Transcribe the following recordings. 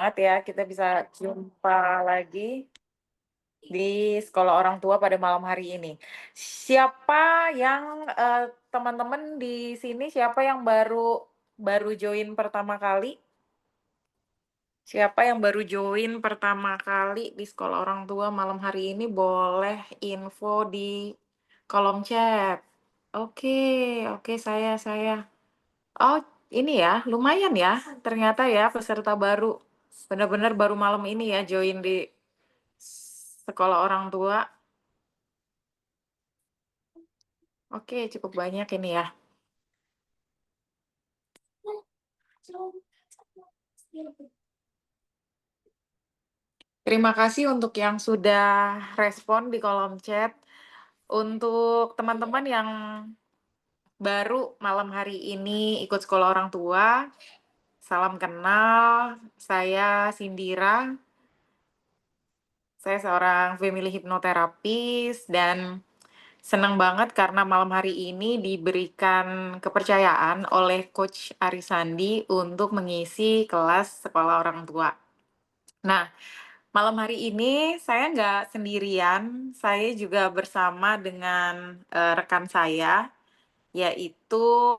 banget ya kita bisa jumpa lagi di Sekolah Orang Tua pada malam hari ini. Siapa yang, teman-teman di sini siapa yang baru baru join pertama kali? Siapa yang baru join pertama kali di Sekolah Orang Tua malam hari ini boleh info di kolom chat. Oke oke, saya. Oh, ini ya, lumayan ya, ternyata ya peserta baru. Benar-benar baru malam ini ya join di Sekolah Orang Tua. Oke, cukup banyak ini ya. Terima kasih untuk yang sudah respon di kolom chat. Untuk teman-teman yang baru malam hari ini ikut Sekolah Orang Tua, salam kenal, saya Sindira. Saya seorang family hipnoterapis dan senang banget karena malam hari ini diberikan kepercayaan oleh Coach Arisandi untuk mengisi kelas Sekolah Orang Tua. Nah, malam hari ini saya nggak sendirian, saya juga bersama dengan, rekan saya, yaitu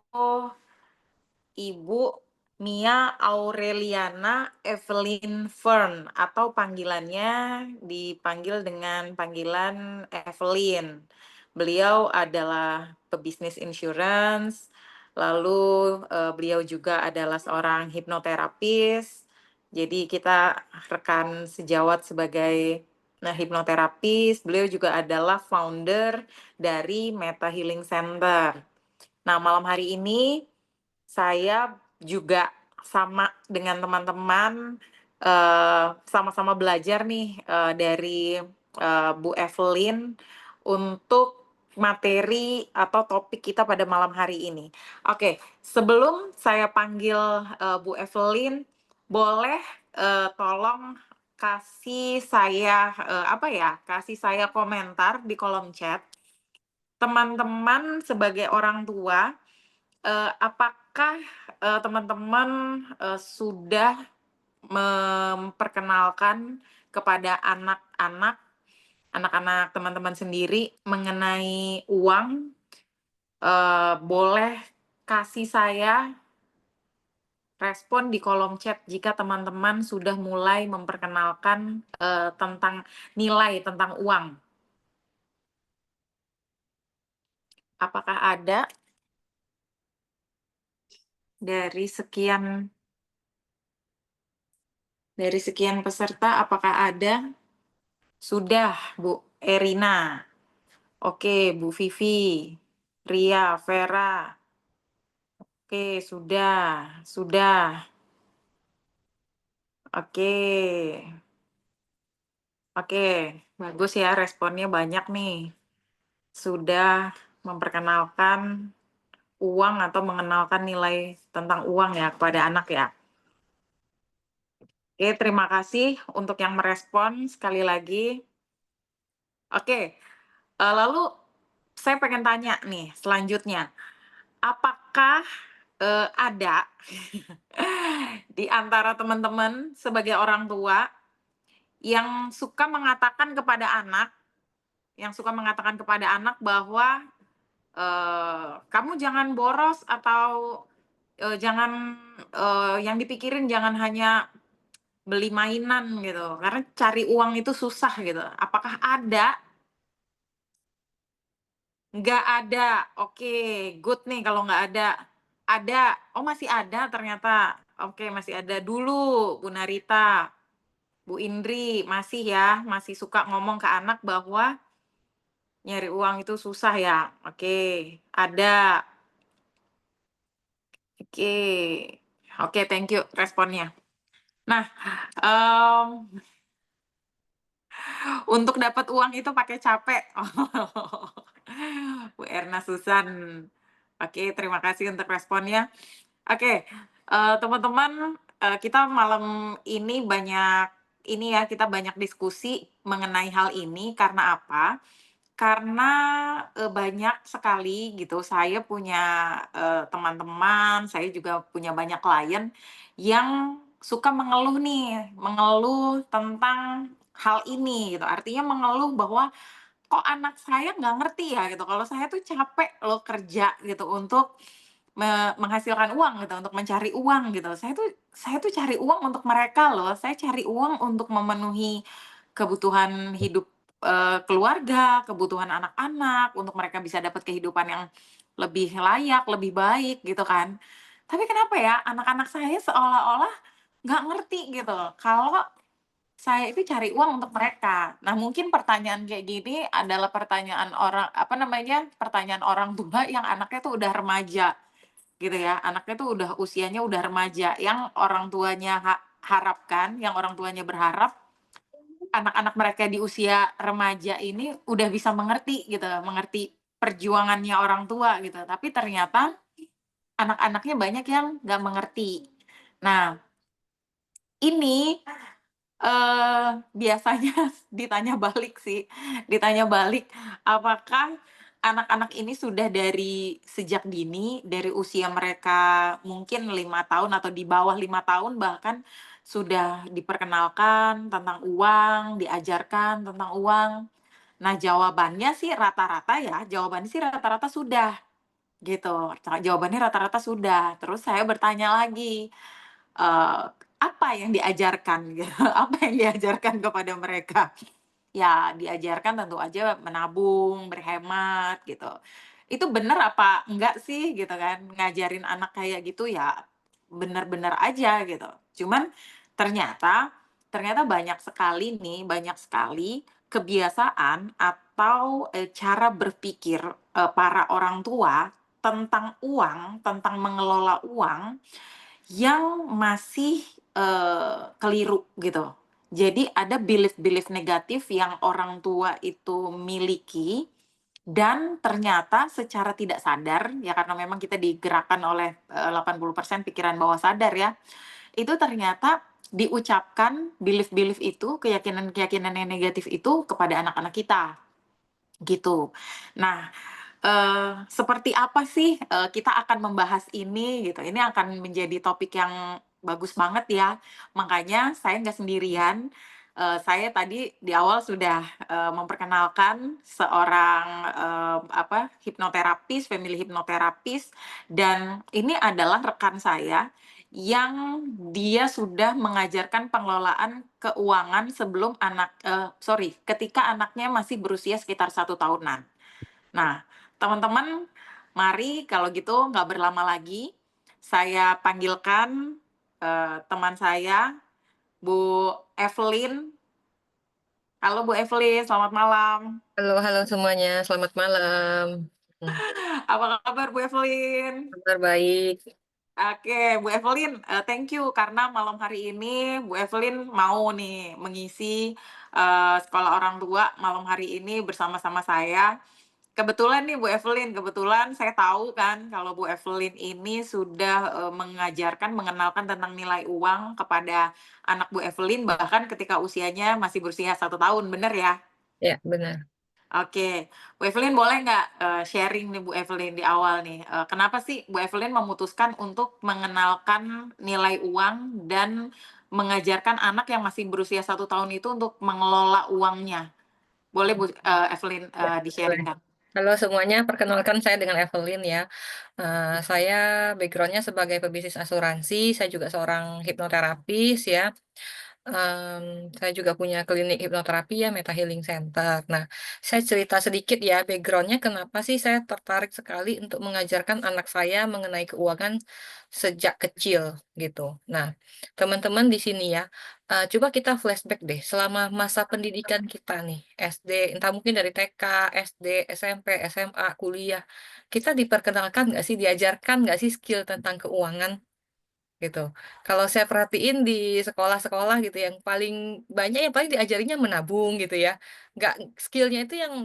Ibu Mia Aureliana Evelyn Fern atau panggilannya dipanggil dengan panggilan Evelyn. Beliau adalah pebisnis insurance, lalu, beliau juga adalah seorang hipnoterapis. Jadi kita rekan sejawat sebagai, hipnoterapis, beliau juga adalah founder dari Meta Healing Center. Nah, malam hari ini saya juga sama dengan teman-teman, sama-sama belajar nih, dari, Bu Evelyn untuk materi atau topik kita pada malam hari ini. Oke, sebelum saya panggil, Bu Evelyn, boleh, tolong kasih saya, kasih saya komentar di kolom chat. Teman-teman sebagai orang tua, apakah, teman-teman, sudah memperkenalkan kepada anak-anak teman-teman sendiri mengenai uang? Boleh kasih saya respon di kolom chat jika teman-teman sudah mulai memperkenalkan, tentang nilai, tentang uang. Apakah ada dari sekian peserta, apakah ada? Sudah, Bu Erina. Oke, Bu Vivi, Ria, Vera. Oke, sudah. Oke, oke, bagus ya responnya banyak nih. Sudah memperkenalkan uang atau mengenalkan nilai tentang uang ya kepada anak ya. Oke, terima kasih untuk yang merespon sekali lagi. Oke, lalu saya pengen tanya nih selanjutnya, apakah, ada di antara teman-teman sebagai orang tua yang suka mengatakan kepada anak bahwa, "Kamu jangan boros," atau, "Jangan, yang dipikirin jangan hanya beli mainan," gitu, "karena cari uang itu susah," gitu. Apakah ada? Nggak ada. Oke, good nih kalau nggak ada. Ada. Oh, masih ada ternyata. Oke, masih ada. Dulu, Bu Narita, Bu Indri, masih ya, masih suka ngomong ke anak bahwa nyari uang itu susah ya. Oke, ada. Oke. Oke, thank you responnya. Nah, mmm, untuk dapat uang itu pakai capek. Oh, Bu Erna Susan. Oke, terima kasih untuk responnya. Oke, teman-teman, kita malam ini kita banyak diskusi mengenai hal ini karena apa? Karena, banyak sekali gitu saya punya, teman-teman, saya juga punya banyak klien yang suka mengeluh nih, mengeluh tentang hal ini gitu. Artinya mengeluh bahwa, "Kok anak saya nggak ngerti ya?" Gitu, "Kalau saya tuh capek loh kerja gitu untuk menghasilkan uang gitu, untuk mencari uang gitu. Saya tuh cari uang untuk mereka loh, saya cari uang untuk memenuhi kebutuhan hidup, keluarga, kebutuhan anak-anak, untuk mereka bisa dapat kehidupan yang lebih layak, lebih baik," gitu kan. Tapi kenapa ya anak-anak saya seolah-olah nggak ngerti gitu kalau saya itu cari uang untuk mereka. Nah, mungkin pertanyaan kayak gini adalah pertanyaan orang apa namanya, pertanyaan orang tua yang anaknya tuh udah remaja. Gitu ya, anaknya tuh udah usianya udah remaja, yang orang tuanya harapkan, yang orang tuanya berharap anak-anak mereka di usia remaja ini udah bisa mengerti gitu, mengerti perjuangannya orang tua gitu, tapi ternyata anak-anaknya banyak yang nggak mengerti. Nah, ini, biasanya ditanya balik sih, ditanya balik, apakah anak-anak ini sudah dari sejak dini, dari usia mereka mungkin 5 tahun atau di bawah 5 tahun bahkan, sudah diperkenalkan tentang uang, diajarkan tentang uang? Nah, jawabannya sih rata-rata sudah, gitu. Jawabannya rata-rata sudah. Terus saya bertanya lagi, eee, apa yang diajarkan gitu, apa yang diajarkan kepada mereka? Ya diajarkan tentu aja menabung, berhemat gitu. Itu bener apa enggak sih gitu kan, ngajarin anak kayak gitu ya bener-bener aja gitu. Cuman ternyata ternyata banyak sekali kebiasaan atau, cara berpikir, para orang tua tentang uang, tentang mengelola uang yang masih, keliru gitu. Jadi ada belief-belief negatif yang orang tua itu miliki dan ternyata secara tidak sadar, ya karena memang kita digerakkan oleh, 80% pikiran bawah sadar ya, itu ternyata diucapkan belief-belief itu, keyakinan-keyakinan yang negatif itu kepada anak-anak kita, gitu. Nah, seperti apa sih, kita akan membahas ini gitu, ini akan menjadi topik yang bagus banget ya. Makanya saya nggak sendirian, saya tadi di awal sudah, memperkenalkan seorang, hipnoterapis, family hipnoterapis, dan ini adalah rekan saya yang dia sudah mengajarkan pengelolaan keuangan sebelum ketika anaknya masih berusia sekitar 1 tahunan. Nah, teman-teman, mari kalau gitu nggak berlama lagi, saya panggilkan, teman saya, Bu Evelyn. Halo Bu Evelyn, selamat malam. Halo halo semuanya, selamat malam. Mhm, Apa kabar Bu Evelyn? kabar baik. Oke, Bu Evelyn, thank you karena malam hari ini Bu Evelyn mau nih mengisi, sekolah orang tua malam hari ini bersama-sama saya. Kebetulan nih Bu Evelyn, kebetulan saya tahu kan kalau Bu Evelyn ini sudah, mengajarkan, mengenalkan tentang nilai uang kepada anak Bu Evelyn bahkan ketika usianya masih berusia 1 tahun, bener ya? Ya, benar. Oke, Bu Evelyn boleh nggak, sharing nih Bu Evelyn di awal nih, kenapa sih Bu Evelyn memutuskan untuk mengenalkan nilai uang dan mengajarkan anak yang masih berusia 1 tahun itu untuk mengelola uangnya? Boleh Bu, Evelyn, Ya, boleh. di-sharing-kan? Halo semuanya, perkenalkan saya dengan Evelyn ya. Saya background-nya sebagai pebisnis asuransi, saya juga seorang hipnoterapis ya. Saya juga punya klinik hipnoterapi ya, Meta Healing Center. Nah, saya cerita sedikit ya background-nya kenapa sih saya tertarik sekali untuk mengajarkan anak saya mengenai keuangan sejak kecil gitu. Nah, teman-teman di sini ya, coba kita flashback deh selama masa pendidikan kita nih, SD, entah mungkin dari TK, SD, SMP, SMA, kuliah, kita diperkenalkan nggak sih, diajarkan nggak sih skill tentang keuangan? Gitu. Kalau saya perhatiin di sekolah-sekolah gitu yang paling banyak yang paling diajarinya menabung gitu ya. Nggak skill-nya itu yang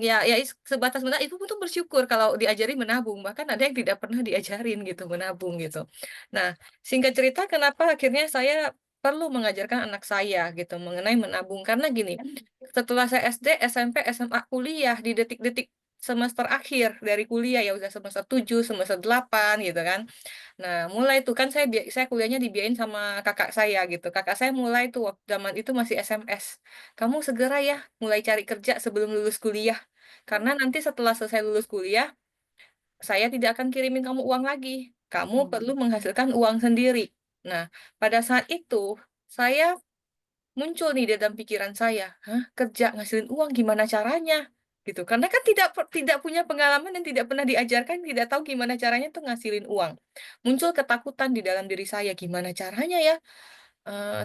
sebatas itu pun tuh bersyukur kalau diajari menabung, bahkan ada yang tidak pernah diajarin gitu menabung gitu. Nah, singkat cerita kenapa akhirnya saya perlu mengajarkan anak saya gitu mengenai menabung, karena gini, setelah saya SD, SMP, SMA, kuliah di detik-detik semester akhir dari kuliah ya, udah semester 7 semester 8 gitu kan. Nah, mulai tuh kan saya kuliahnya dibiayain sama kakak saya gitu. Kakak saya mulai tuh zaman itu masih SMS, "Kamu segera ya mulai cari kerja sebelum lulus kuliah. Karena nanti setelah selesai lulus kuliah, saya tidak akan kirimin kamu uang lagi. Kamu perlu menghasilkan uang sendiri." Nah, pada saat itu saya muncul nih di dalam pikiran saya, "Hah, kerja ngasilin uang gimana caranya?" Gitu. Karena kan tidak punya pengalaman dan tidak pernah diajarkan, tidak tahu gimana caranya tuh ngasilin uang. Muncul ketakutan di dalam diri saya, "Gimana caranya ya?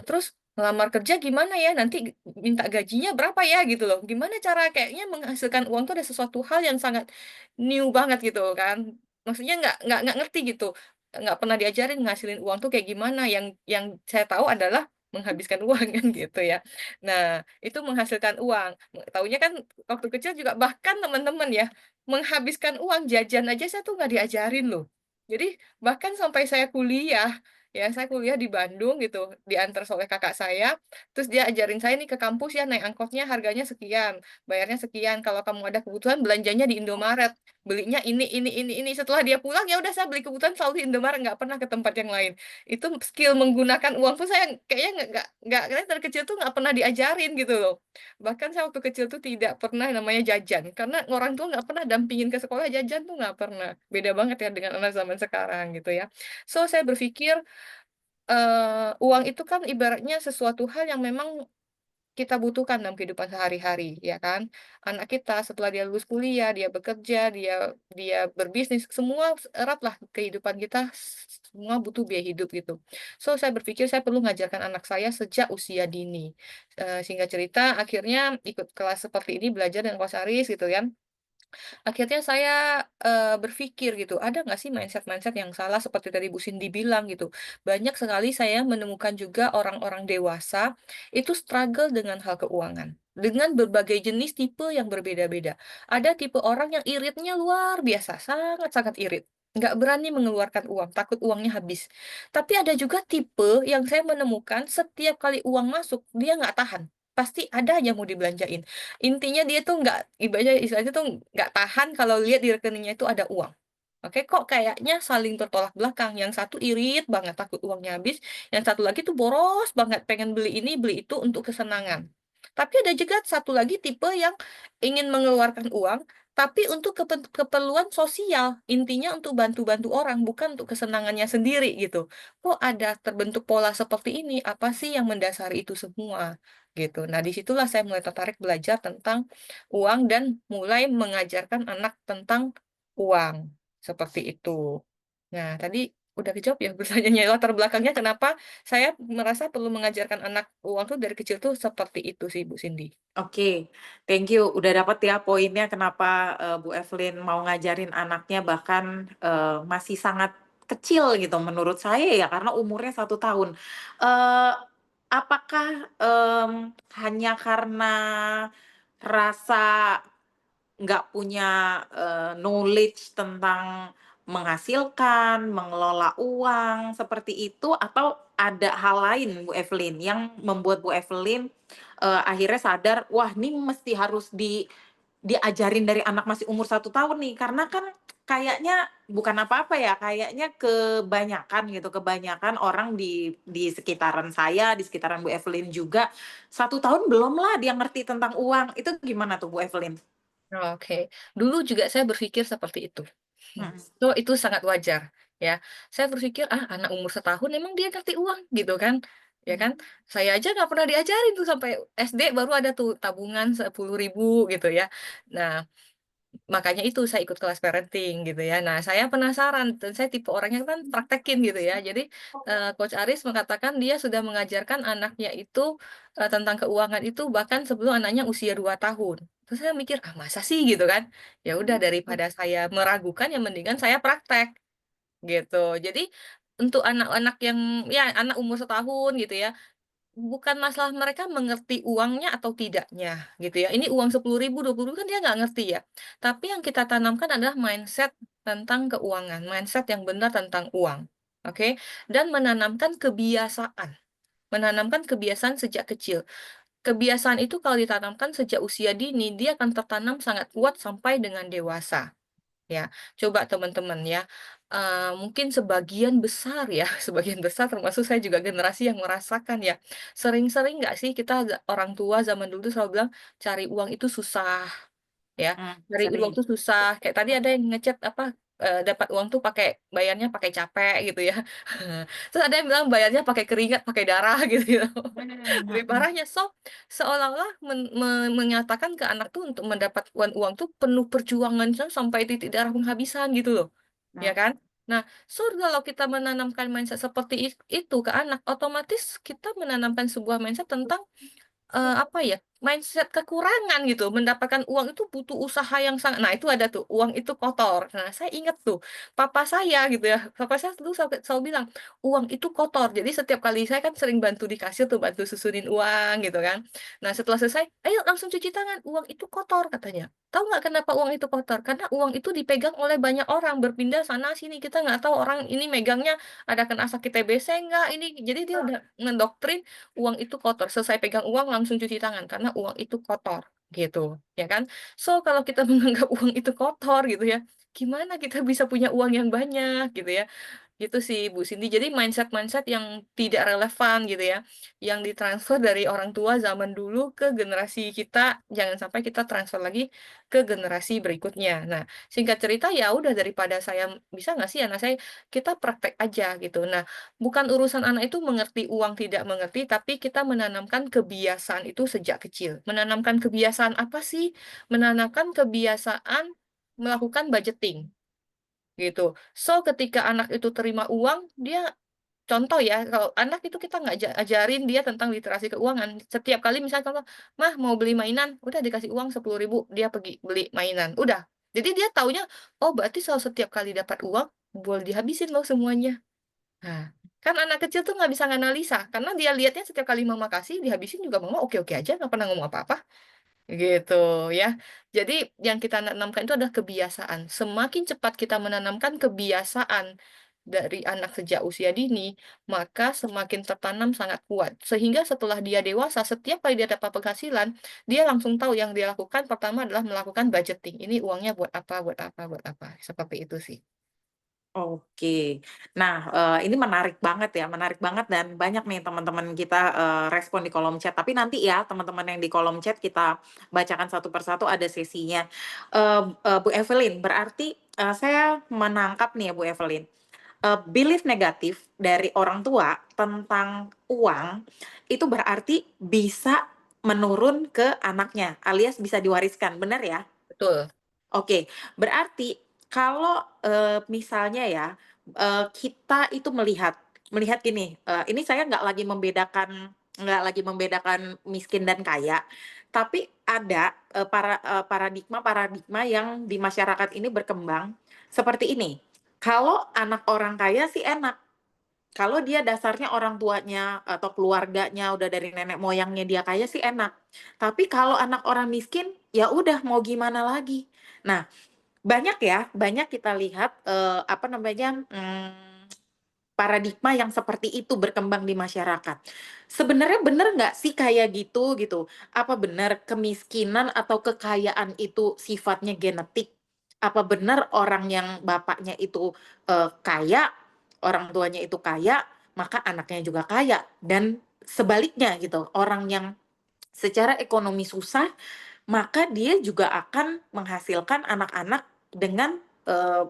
Terus ngelamar kerja gimana ya? Nanti minta gajinya berapa ya?" Gitu loh. Gimana cara kayaknya menghasilkan uang tuh ada sesuatu hal yang sangat new banget gitu kan. Maksudnya nggak ngerti gitu, nggak pernah diajarin ngasilin uang tuh kayak gimana, yang saya tahu adalah menghabiskan uang kan gitu ya. Nah, itu menghasilkan uang, taunya kan waktu kecil juga bahkan teman-teman ya, menghabiskan uang jajan aja saya tuh nggak diajarin loh. Jadi bahkan sampai saya kuliah, ya, saya kuliah di Bandung gitu, diantar oleh kakak saya, terus dia ajarin saya nih ke kampus ya, naik angkotnya harganya sekian, bayarnya sekian, kalau kamu ada kebutuhan belanjanya di Indomaret, belinya ini. Setelah dia pulang, ya udah saya beli kebutuhan selalu di Indomaret, nggak pernah ke tempat yang lain. Itu skill menggunakan uang tuh saya kayaknya kayaknya dari kecil tuh nggak pernah diajarin gitu loh. Bahkan saya waktu kecil tuh tidak pernah namanya jajan, karena orang tua nggak pernah dampingin ke sekolah jajan tuh nggak pernah. Beda banget ya dengan anak zaman sekarang gitu ya. So, saya berpikir uang itu kan ibaratnya sesuatu hal yang memang kita butuhkan dalam kehidupan sehari-hari, ya kan. Anak kita setelah dia lulus kuliah, dia bekerja, dia dia berbisnis, semua eratlah kehidupan kita, semua butuh biaya hidup gitu. So, saya berpikir saya perlu mengajarkan anak saya sejak usia dini. Singkat cerita akhirnya ikut kelas seperti ini, belajar dengan Coach Aris gitu kan. Akhirnya saya, berpikir gitu, ada nggak sih mindset-mindset yang salah seperti tadi Bu Cindy bilang gitu. Banyak sekali saya menemukan juga orang-orang dewasa itu struggle dengan hal keuangan, dengan berbagai jenis tipe yang berbeda-beda. Ada tipe orang yang iritnya luar biasa, sangat-sangat irit, nggak berani mengeluarkan uang, takut uangnya habis. Tapi ada juga tipe yang saya menemukan setiap kali uang masuk, dia nggak tahan, pasti ada aja mau dibelanjain. Intinya dia tuh nggak ibaratnya istilahnya tuh nggak tahan kalau lihat di rekeningnya itu ada uang. Oke, kok kayaknya saling bertolak belakang, yang satu irit banget takut uangnya habis, yang satu lagi tuh boros banget pengen beli ini, beli itu untuk kesenangan. Tapi ada juga satu lagi tipe yang ingin mengeluarkan uang, tapi untuk keperluan sosial, intinya untuk bantu-bantu orang, bukan untuk kesenangannya sendiri gitu. Kok ada terbentuk pola seperti ini? Apa sih yang mendasari itu semua? Gitu. Nah, disitulah saya mulai tertarik belajar tentang uang dan mulai mengajarkan anak tentang uang, seperti itu. Nah, tadi udah kejawab ya pertanyaannya, latar belakangnya kenapa saya merasa perlu mengajarkan anak uang tuh dari kecil tuh seperti itu sih, Bu Cindy. Oke, thank you. Udah dapat ya poinnya kenapa, Bu Evelyn mau ngajarin anaknya bahkan, masih sangat kecil gitu menurut saya ya karena umurnya 1 tahun. Eee, apakah, hanya karena rasa nggak punya, knowledge tentang menghasilkan, mengelola uang, seperti itu atau ada hal lain Bu Evelyn yang membuat Bu Evelyn, akhirnya sadar, "Wah ini mesti harus diajarin dari anak masih umur 1 tahun nih." Karena kan kayaknya bukan apa-apa ya, kayaknya kebanyakan gitu, kebanyakan orang di sekitaran saya, di sekitaran Bu Evelyn juga, 1 tahun belum lah dia ngerti tentang uang. Itu gimana tuh Bu Evelyn? Oke, dulu juga saya berpikir seperti itu. Mhm. So, itu sangat wajar, ya. Saya berpikir, "Ah, anak umur setahun emang dia ngerti uang?" Gitu kan, ya Mhm. kan. Saya aja nggak pernah diajarin tuh sampai SD baru ada tuh tabungan 10.000 gitu ya. Nah, makanya itu saya ikut kelas parenting gitu ya. Nah, saya penasaran dan saya tipe orangnya kan praktekin gitu ya. Jadi, Coach Aris mengatakan dia sudah mengajarkan anaknya itu, tentang keuangan itu bahkan sebelum anaknya usia 2 tahun. Terus saya mikir, "Ah, masa sih?" Gitu kan. Ya udah daripada saya meragukan ya mendingan saya praktek gitu. Jadi, untuk anak-anak yang ya anak umur setahun gitu ya, bukan masalah mereka mengerti uangnya atau tidaknya, gitu ya. Ini uang 10.000 20.000 kan dia nggak ngerti ya. Tapi yang kita tanamkan adalah mindset tentang keuangan, mindset yang benar tentang uang, oke? Dan menanamkan kebiasaan sejak kecil. kebiasaan itu kalau ditanamkan sejak usia dini, dia akan tertanam sangat kuat sampai dengan dewasa. Ya, coba teman-teman ya, mungkin sebagian besar ya, sebagian besar termasuk saya juga generasi yang merasakan ya, sering-sering nggak sih kita orang tua zaman dulu tuh selalu bilang, "Cari uang itu susah." Ya, cari uang Sering. tuh susah, kayak tadi ada yang nge-chat apa, dapat uang tuh bayarnya pakai capek gitu ya. Terus ada yang bilang bayarnya pakai keringat, pakai darah gitu ya. Lebih Mhm, parahnya, seolah-olah menyatakan ke anak tuh untuk mendapatkan uang tuh penuh perjuangan sampai titik darah penghabisan gitu loh, ya mhm. kan? Nah, kalau kita menanamkan mindset seperti itu ke anak, otomatis kita menanamkan sebuah mindset tentang apa ya, mindset kekurangan gitu, mendapatkan uang itu butuh usaha yang sangat nah itu ada tuh, uang itu kotor. Nah, saya inget tuh, papa saya gitu ya, papa saya dulu selalu bilang, "Uang itu kotor." Jadi setiap kali saya kan sering bantu di kasir tuh, bantu susunin uang gitu kan. Nah, setelah selesai, "Ayo langsung cuci tangan, uang itu kotor," katanya. Tahu nggak kenapa uang itu kotor? Karena uang itu dipegang oleh banyak orang, berpindah sana sini, kita nggak tahu orang ini megangnya ada kena sakit TBC nggak, ini jadi dia udah ngedoktrin uang itu kotor, selesai pegang uang langsung cuci tangan karena uang itu kotor, gitu, ya kan. So, kalau kita menganggap uang itu kotor gitu ya, gimana kita bisa punya uang yang banyak gitu ya. Gitu sih Bu Cindy. Jadi mindset-mindset yang tidak relevan gitu ya, yang ditransfer dari orang tua zaman dulu ke generasi kita, jangan sampai kita transfer lagi ke generasi berikutnya. Nah, singkat cerita ya udah daripada saya bisa nggak sih anak saya, kita praktek aja gitu. Nah, bukan urusan anak itu mengerti uang tidak mengerti, tapi kita menanamkan kebiasaan itu sejak kecil. Menanamkan kebiasaan apa sih? Menanamkan kebiasaan melakukan budgeting. Gitu. So, ketika anak itu terima uang, dia contoh ya, kalau anak itu kita nggak ajarin dia tentang literasi keuangan. Setiap kali misalnya contoh, "Mah, mau beli mainan," udah dikasih uang 10.000 dia pergi beli mainan, udah. Jadi dia taunya, "Oh, berarti setiap kali dapat uang, boleh dihabisin loh semuanya." Nah, kan anak kecil tuh nggak bisa nganalisa, karena dia lihatnya setiap kali mama kasih, dihabisin juga mama oke-oke aja, nggak pernah ngomong apa-apa. Gitu ya. Jadi yang kita tanamkan itu adalah kebiasaan. Semakin cepat kita menanamkan kebiasaan dari anak sejak usia dini, maka semakin tertanam sangat kuat. Sehingga setelah dia dewasa, setiap kali dia dapat penghasilan, dia langsung tahu yang dia lakukan pertama adalah melakukan budgeting. Ini uangnya buat apa, buat apa, buat apa. Seperti itu sih. Oke. Nah, ini menarik banget ya, menarik banget dan banyak nih teman-teman kita, respon di kolom chat. Tapi nanti ya teman-teman yang di kolom chat kita bacakan satu persatu ada sesinya. Bu Evelyn, berarti, saya menangkap nih ya Bu Evelyn, belief negatif dari orang tua tentang uang, itu berarti bisa menurun ke anaknya, alias bisa diwariskan, benar ya? Betul. Oke, berarti kalau, misalnya ya, kita itu melihat melihat gini, ini saya nggak lagi membedakan miskin dan kaya, tapi ada, paradigma-paradigma yang di masyarakat ini berkembang seperti ini, kalau anak orang kaya sih enak, kalau dia dasarnya orang tuanya atau keluarganya udah dari nenek moyangnya dia kaya sih enak, tapi kalau anak orang miskin, ya udah mau gimana lagi. Nah, banyak ya, banyak kita lihat, apa namanya, paradigma yang seperti itu berkembang di masyarakat. Sebenarnya bener nggak sih kayak gitu, gitu? Apa benar kemiskinan atau kekayaan itu sifatnya genetik? Apa benar orang yang bapaknya itu, kaya, orang tuanya itu kaya, maka anaknya juga kaya? Dan sebaliknya gitu, orang yang secara ekonomi susah maka dia juga akan menghasilkan anak-anak dengan,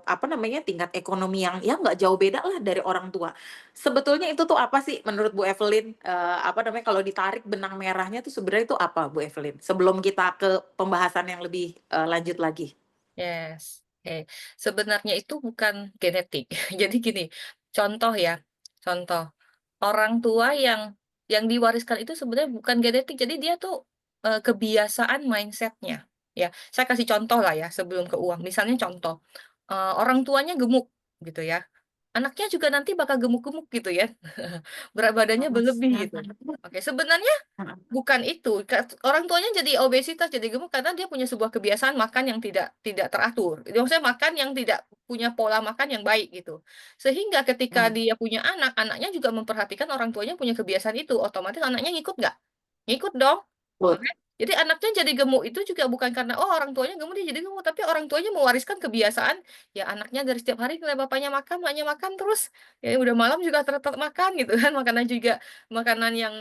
apa namanya, tingkat ekonomi yang ya nggak jauh beda lah dari orang tua. Sebetulnya itu tuh apa sih menurut Bu Evelyn, apa namanya, kalau ditarik benang merahnya tuh sebenarnya itu apa Bu Evelyn? Sebelum kita ke pembahasan yang lebih, lanjut lagi. Yes, oke. Sebenarnya itu bukan genetik. Jadi gini, contoh ya, contoh. Orang tua yang diwariskan itu sebenarnya bukan genetik, jadi dia tuh, kebiasaan mindset-nya, ya. Saya kasih contoh lah ya sebelum ke uang. Misalnya contoh, orang tuanya gemuk gitu ya, anaknya juga nanti bakal gemuk-gemuk gitu ya, berat badannya Mhm, berlebih gitu. mhm, Oke, sebenarnya mhm, bukan itu, orang tuanya jadi obesitas, jadi gemuk karena dia punya sebuah kebiasaan makan yang tidak tidak teratur. Jadi maksudnya makan yang tidak punya pola makan yang baik gitu. Sehingga ketika mhm. dia punya anak, anaknya juga memperhatikan orang tuanya punya kebiasaan itu, otomatis anaknya ngikut nggak? Ngikut dong. Oke. Jadi anaknya jadi gemuk itu juga bukan karena, oh orang tuanya gemuk dia jadi gemuk, tapi orang tuanya mewariskan kebiasaan, ya anaknya dari setiap hari ngeliat bapaknya makan, emaknya makan terus, ya udah malam juga tetap makan gitu kan, makanan juga makanan yang,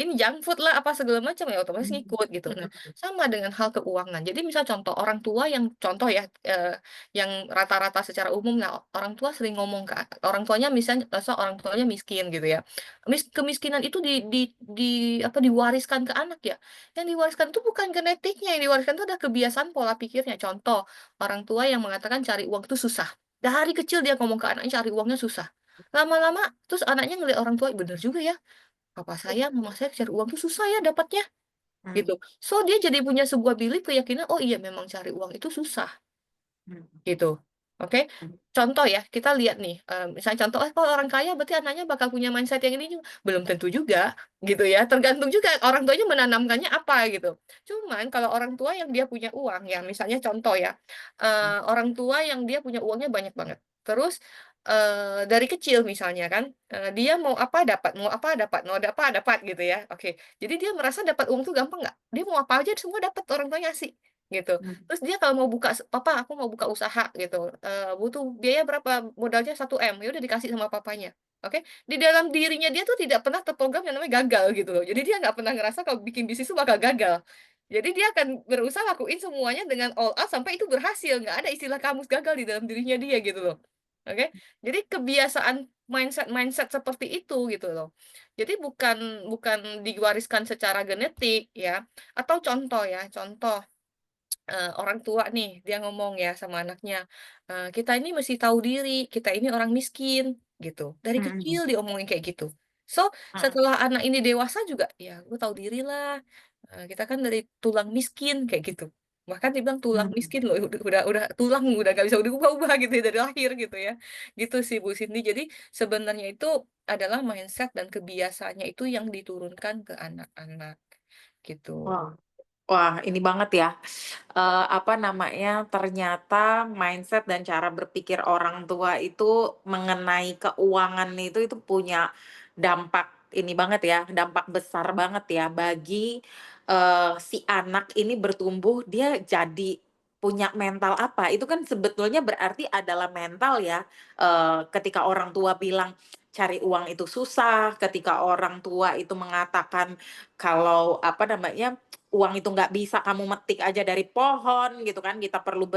ini junk food lah, apa segala macam, ya otomatis ngikut gitu. Nah, sama dengan hal keuangan. Jadi misal contoh orang tua yang contoh ya, yang rata-rata secara umum, nah orang tua sering ngomong ke orang tuanya misalnya orang tuanya miskin gitu ya. Kemiskinan itu apa, diwariskan ke anak ya. Yang diwariskan itu bukan genetiknya, yang diwariskan itu ada kebiasaan pola pikirnya. Contoh, orang tua yang mengatakan cari uang itu susah. Dari kecil dia ngomong ke anaknya cari uangnya susah. Lama-lama terus anaknya ngelihat orang tua, bener juga ya, papa saya, mama saya cari uang itu susah ya dapatnya, gitu. So dia jadi punya sebuah belief keyakinan, oh iya memang cari uang itu susah. Gitu, oke. Contoh ya, kita lihat nih, misalnya contoh, kalau orang kaya berarti anaknya bakal punya mindset yang ini juga, belum tentu juga, gitu ya, tergantung juga orang tuanya menanamkannya apa, gitu. Cuman kalau orang tua yang dia punya uang, ya misalnya contoh ya, orang tua yang dia punya uangnya banyak banget, terus, dari kecil misalnya kan, dia mau apa dapat, mau apa dapat, mau ada apa dapat, gitu ya, oke. Jadi dia merasa dapat uang tuh gampang nggak? Dia mau apa aja semua dapat, orang tuanya ngasih, gitu. Terus dia kalau mau buka "Papa, aku mau buka usaha," gitu, "butuh biaya berapa? Modalnya 1 M." Ya udah dikasih sama papanya, oke? Di dalam dirinya dia tuh tidak pernah terprogram yang namanya gagal gitu loh. Jadi dia nggak pernah ngerasa kalau bikin bisnis itu bakal gagal. Jadi dia akan berusaha lakuin semuanya dengan all out sampai itu berhasil, nggak ada istilah kamus gagal di dalam dirinya dia gitu loh, oke? Jadi kebiasaan mindset-mindset seperti itu gitu loh. Jadi bukan bukan diwariskan secara genetik ya, atau contoh ya, contoh orang tua nih, dia ngomong ya sama anaknya, "Kita ini mesti tahu diri, kita ini orang miskin," gitu. Dari kecil diomongin kayak gitu. So, setelah anak ini dewasa juga, "Ya gue tahu diri lah, kita kan dari tulang miskin," kayak gitu. Bahkan dia bilang tulang miskin loh, udah tulang, udah nggak bisa diubah-ubah gitu ya dari lahir gitu ya. Gitu sih Bu Cindy. Jadi sebenarnya itu adalah mindset dan kebiasaannya itu yang diturunkan ke anak-anak, gitu. Wah. Wah, ini banget ya, apa namanya, ternyata mindset dan cara berpikir orang tua itu mengenai keuangan itu punya dampak ini banget ya, dampak besar banget ya bagi, si anak ini bertumbuh dia jadi punya mental apa, itu kan sebetulnya berarti adalah mental ya, ketika orang tua bilang cari uang itu susah, ketika orang tua itu mengatakan kalau apa namanya, uang itu nggak bisa kamu metik aja dari pohon gitu kan, kita perlu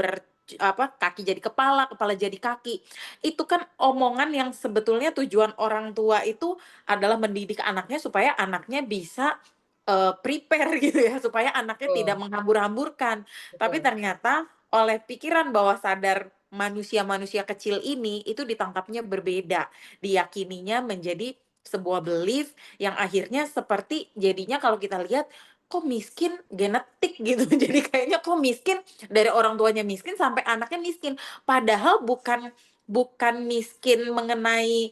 kaki jadi kepala, kepala jadi kaki. Itu kan omongan yang sebetulnya tujuan orang tua itu adalah mendidik anaknya supaya anaknya bisa, prepare gitu ya, supaya anaknya tidak Betul menghambur-hamburkan. Tapi betul ternyata oleh pikiran bawah sadar manusia-manusia kecil ini, itu ditangkapnya berbeda. Diyakininya menjadi sebuah belief yang akhirnya seperti jadinya kalau kita lihat kok miskin genetik gitu. Jadi kayaknya kok miskin dari orang tuanya miskin sampai anaknya miskin. Padahal bukan bukan miskin mengenai,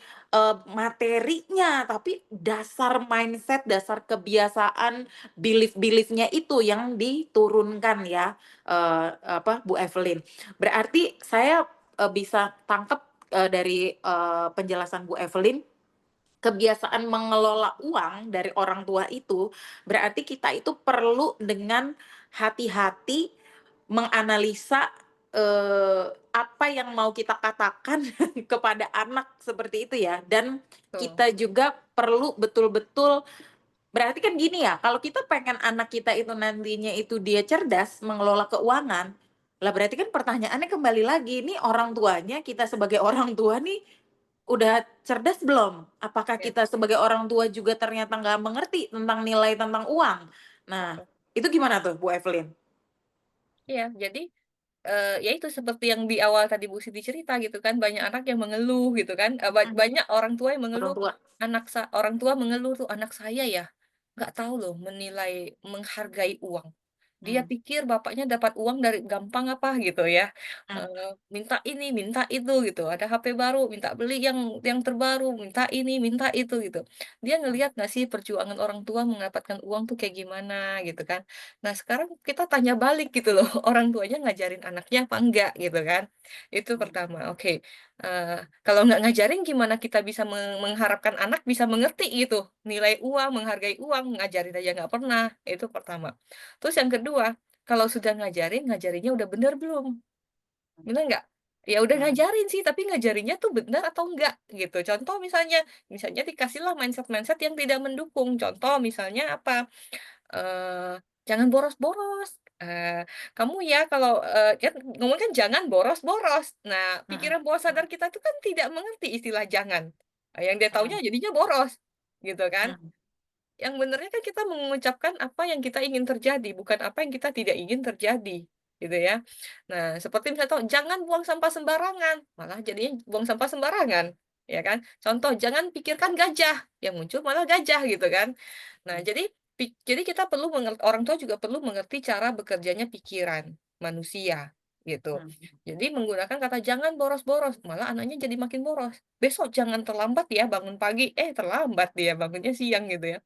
materinya, tapi dasar mindset, dasar kebiasaan, belief-belief-nya itu yang diturunkan ya, Bu Evelyn. Berarti saya, bisa tangkep, dari, penjelasan Bu Evelyn, kebiasaan mengelola uang dari orang tua itu, berarti kita itu perlu dengan hati-hati menganalisa, apa yang mau kita katakan kepada anak, seperti itu ya. Dan betul. kita juga perlu betul-betul berarti kan gini ya, kalau kita pengen anak kita itu nantinya itu dia cerdas mengelola keuangan, lah berarti kan pertanyaannya kembali lagi, nih orang tuanya, kita sebagai orang tua nih udah cerdas belum? Apakah Ya, kita sebagai orang tua juga ternyata nggak mengerti tentang nilai tentang uang? Nah, betul. itu gimana tuh Bu Evelyn? Iya, jadi, ya itu seperti yang di awal tadi Bu Siti cerita gitu kan, banyak anak yang mengeluh gitu kan, Mhm, banyak orang tua yang orang mengeluh, tua. orang tua mengeluh tuh, "Anak saya ya, nggak tahu loh menilai, menghargai uang." dia mmm, pikir bapaknya dapat uang dari gampang apa gitu ya, mmm, minta ini, minta itu gitu, ada HP baru, minta beli yang terbaru, minta ini, minta itu gitu. Dia mmm, ngelihat nggak sih perjuangan orang tua mendapatkan uang tuh kayak gimana gitu kan. Nah sekarang kita tanya balik gitu loh, orang tuanya ngajarin anaknya apa enggak gitu kan. Itu mmm, pertama, oke. Kalau nggak ngajarin gimana kita bisa mengharapkan anak bisa mengerti gitu, nilai uang, menghargai uang, ngajarin aja nggak pernah, itu pertama. Terus yang kedua, kalau sudah ngajarin, ngajarinnya udah bener belum? Bener nggak? Ya udah mmm, ngajarin sih, tapi ngajarinnya tuh benar atau enggak, gitu. Contoh misalnya dikasihlah mindset-mindset yang tidak mendukung. Contoh misalnya apa, jangan boros-boros, kamu ya kalau, kan ngomongnya kan jangan boros-boros. Nah, mhm, pikiran bawah sadar kita tuh kan tidak mengerti istilah jangan, yang dia taunya jadinya boros, gitu kan. mhm, Yang benernya kan kita mengucapkan apa yang kita ingin terjadi, bukan apa yang kita tidak ingin terjadi, gitu ya. Nah, seperti misalnya contoh, "Jangan buang sampah sembarangan," malah jadinya buang sampah sembarangan, ya kan. Contoh, "Jangan pikirkan gajah," yang muncul malah gajah, gitu kan. Nah, jadi kita perlu orang tua juga perlu mengerti cara bekerjanya pikiran manusia, gitu. mhm, mhm, Jadi menggunakan kata, "Jangan boros-boros," malah anaknya jadi makin boros. "Besok jangan terlambat ya bangun pagi," terlambat dia bangunnya siang, gitu ya.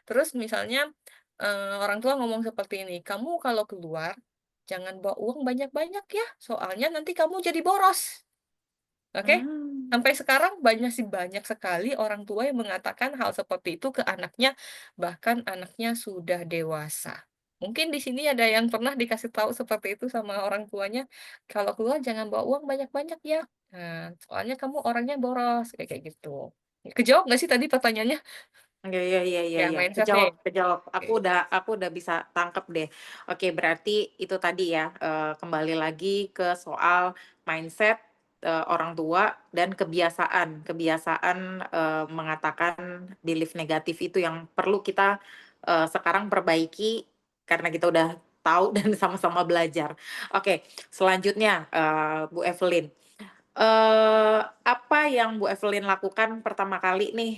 Terus misalnya, orang tua ngomong seperti ini, "Kamu kalau keluar, jangan bawa uang banyak-banyak ya, soalnya nanti kamu jadi boros." Oke? mmm. Sampai sekarang banyak sekali orang tua yang mengatakan hal seperti itu ke anaknya, bahkan anaknya sudah dewasa. Mungkin di sini ada yang pernah dikasih tahu seperti itu sama orang tuanya, "Kalau keluar jangan bawa uang banyak-banyak ya, soalnya kamu orangnya boros," kayak kayak gitu. Kejawab nggak sih tadi pertanyaannya? Iya iya iya iya Ya iya, mindset-nya kejawab ya? kejawab. Oke. Aku udah bisa tangkep deh. Oke, berarti itu tadi ya, kembali lagi ke soal mindset, orang tua dan kebiasaan kebiasaan, mengatakan belief negatif itu yang perlu kita, sekarang perbaiki karena kita udah tahu dan sama-sama belajar. Oke, selanjutnya, Bu Evelyn. Apa yang Bu Evelyn lakukan pertama kali nih,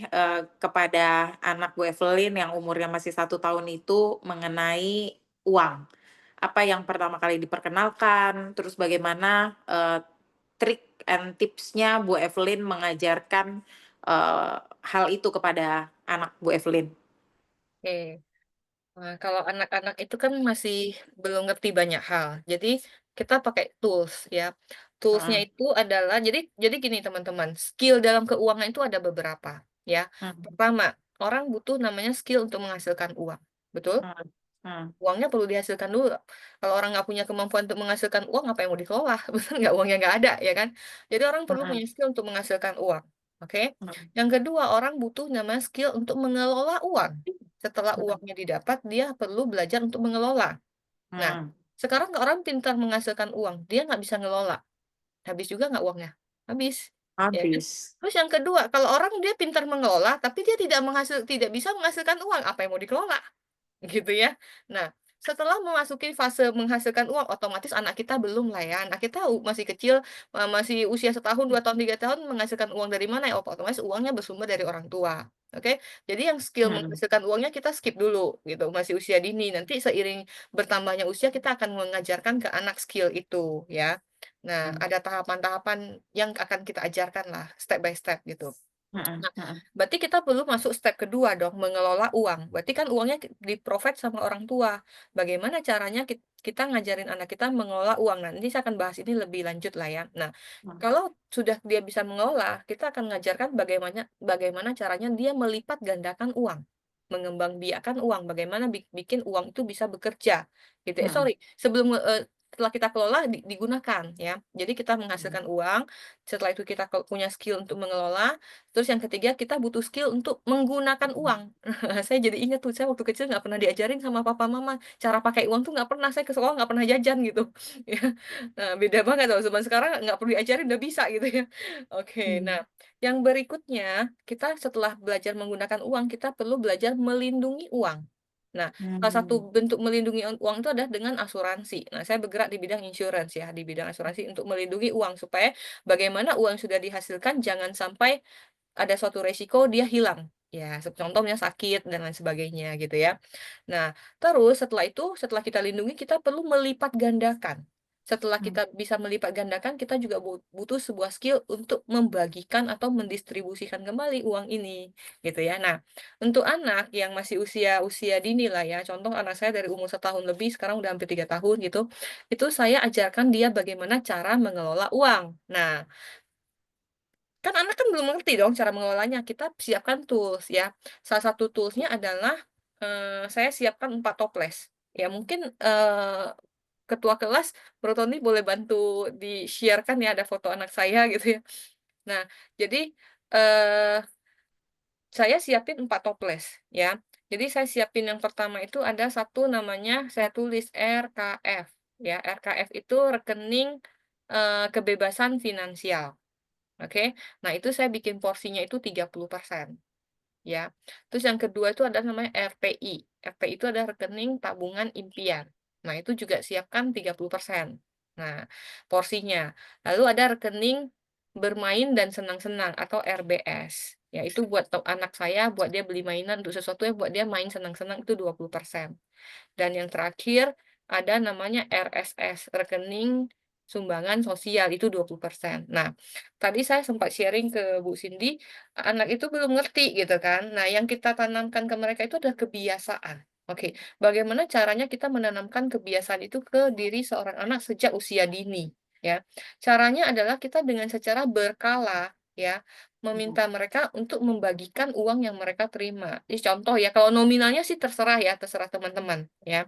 kepada anak Bu Evelyn yang umurnya masih 1 tahun itu mengenai uang? Apa yang pertama kali diperkenalkan, terus bagaimana, trik and tipsnya Bu Evelyn mengajarkan, hal itu kepada anak Bu Evelyn? Oke. Kalau anak-anak itu kan masih belum ngerti banyak hal. Jadi kita pakai tools ya. Toolsnya Mhm, itu adalah jadi gini teman-teman, skill dalam keuangan itu ada beberapa ya. mhm, Pertama, orang butuh namanya skill untuk menghasilkan uang, betul? mhm, mhm, Uangnya perlu dihasilkan dulu. Kalau orang nggak punya kemampuan untuk menghasilkan uang, apa yang mau dikelola? Betul nggak? Uangnya nggak ada, ya kan? Jadi orang perlu mhm, punya skill untuk menghasilkan uang. Oke. mhm, Yang kedua, orang butuh namanya skill untuk mengelola uang. Setelah mhm, uangnya didapat, dia perlu belajar untuk mengelola. Nah, mhm. sekarang orang pintar menghasilkan uang, dia nggak bisa ngelola. Habis juga nggak uangnya? Habis. Ya kan? Habis. Terus yang kedua, kalau orang dia pintar mengelola, tapi dia tidak bisa menghasilkan uang, apa yang mau dikelola? Gitu ya. Nah, setelah memasuki fase menghasilkan uang, otomatis anak kita belum lah ya, anak kita masih kecil, masih usia 1 tahun, 2 tahun, 3 tahun menghasilkan uang dari mana ya, otomatis uangnya bersumber dari orang tua, oke. Jadi yang skill Mhm, menghasilkan uangnya kita skip dulu gitu, masih usia dini, nanti seiring bertambahnya usia kita akan mengajarkan ke anak skill itu ya. Nah, mhm, ada tahapan-tahapan yang akan kita ajarkan lah, step by step gitu. mhm, Nah, mhm, berarti kita perlu masuk step kedua dong, mengelola uang. Berarti kan uangnya di-provide sama orang tua. Bagaimana caranya kita ngajarin anak kita mengelola uang. Nah, nanti saya akan bahas ini lebih lanjut lah ya. Nah, mhm, kalau sudah dia bisa mengelola, kita akan ngajarkan bagaimana bagaimana caranya dia melipat gandakan uang, mengembangbiakkan uang, bagaimana bikin uang itu bisa bekerja, gitu. mhm, Sorry, setelah kita kelola digunakan ya. Jadi kita menghasilkan uang, setelah itu kita punya skill untuk mengelola. Terus yang ketiga, kita butuh skill untuk menggunakan mhm, uang. Saya jadi ingat tuh, saya waktu kecil nggak pernah diajarin sama papa mama, cara pakai uang tuh nggak pernah, saya ke sekolah nggak pernah jajan gitu, ya. Nah, beda banget loh, zaman sekarang nggak perlu diajarin udah bisa gitu ya. Oke, mhm. nah yang berikutnya, kita setelah belajar menggunakan uang, kita perlu belajar melindungi uang. Nah, salah Mmm, satu bentuk melindungi uang itu adalah dengan asuransi. Nah, saya bergerak di bidang insurance ya, di bidang asuransi untuk melindungi uang supaya bagaimana uang yang sudah dihasilkan jangan sampai ada suatu resiko dia hilang. Ya, contohnya sakit dan lain sebagainya gitu ya. Nah, terus setelah itu, setelah kita lindungi, kita perlu melipat gandakan. Setelah Hmm. kita bisa melipat gandakan, kita juga butuh sebuah skill untuk membagikan atau mendistribusikan kembali uang ini, gitu ya. Nah, untuk anak yang masih usia dini lah ya, contoh anak saya dari umur 1 tahun lebih, sekarang udah hampir 3 tahun gitu, itu saya ajarkan dia bagaimana cara mengelola uang. Nah, kan anak kan belum ngerti dong cara mengelolanya, kita siapkan tools ya. Salah satu toolsnya adalah, saya siapkan 4 toples. Ya mungkin, ketua kelas Bro Tony boleh bantu di-share-kan ya, ada foto anak saya gitu ya. Nah, jadi, eee, saya siapin 4 toples ya. Jadi saya siapin yang pertama itu ada satu namanya saya tulis RKF ya, RKF itu rekening, kebebasan finansial. Oke. Nah, itu saya bikin porsinya itu 30% ya. Terus yang kedua itu ada namanya RPI. RPI itu adalah rekening tabungan impian. Nah, itu juga siapkan 30%. Nah, porsinya. Lalu ada rekening bermain dan senang-senang atau RBS. Ya, itu buat anak saya, buat dia beli mainan untuk sesuatu yang buat dia main senang-senang itu 20%. Dan yang terakhir ada namanya RSS, rekening sumbangan sosial itu 20%. Nah, tadi saya sempat sharing ke Bu Cindy, anak itu belum ngerti gitu kan. Nah, yang kita tanamkan ke mereka itu adalah kebiasaan. Oke, bagaimana caranya kita menanamkan kebiasaan itu ke diri seorang anak sejak usia dini, ya. Caranya adalah kita dengan secara berkala, ya, meminta mereka untuk membagikan uang yang mereka terima. Jadi contoh ya, kalau nominalnya sih terserah ya, terserah teman-teman, ya.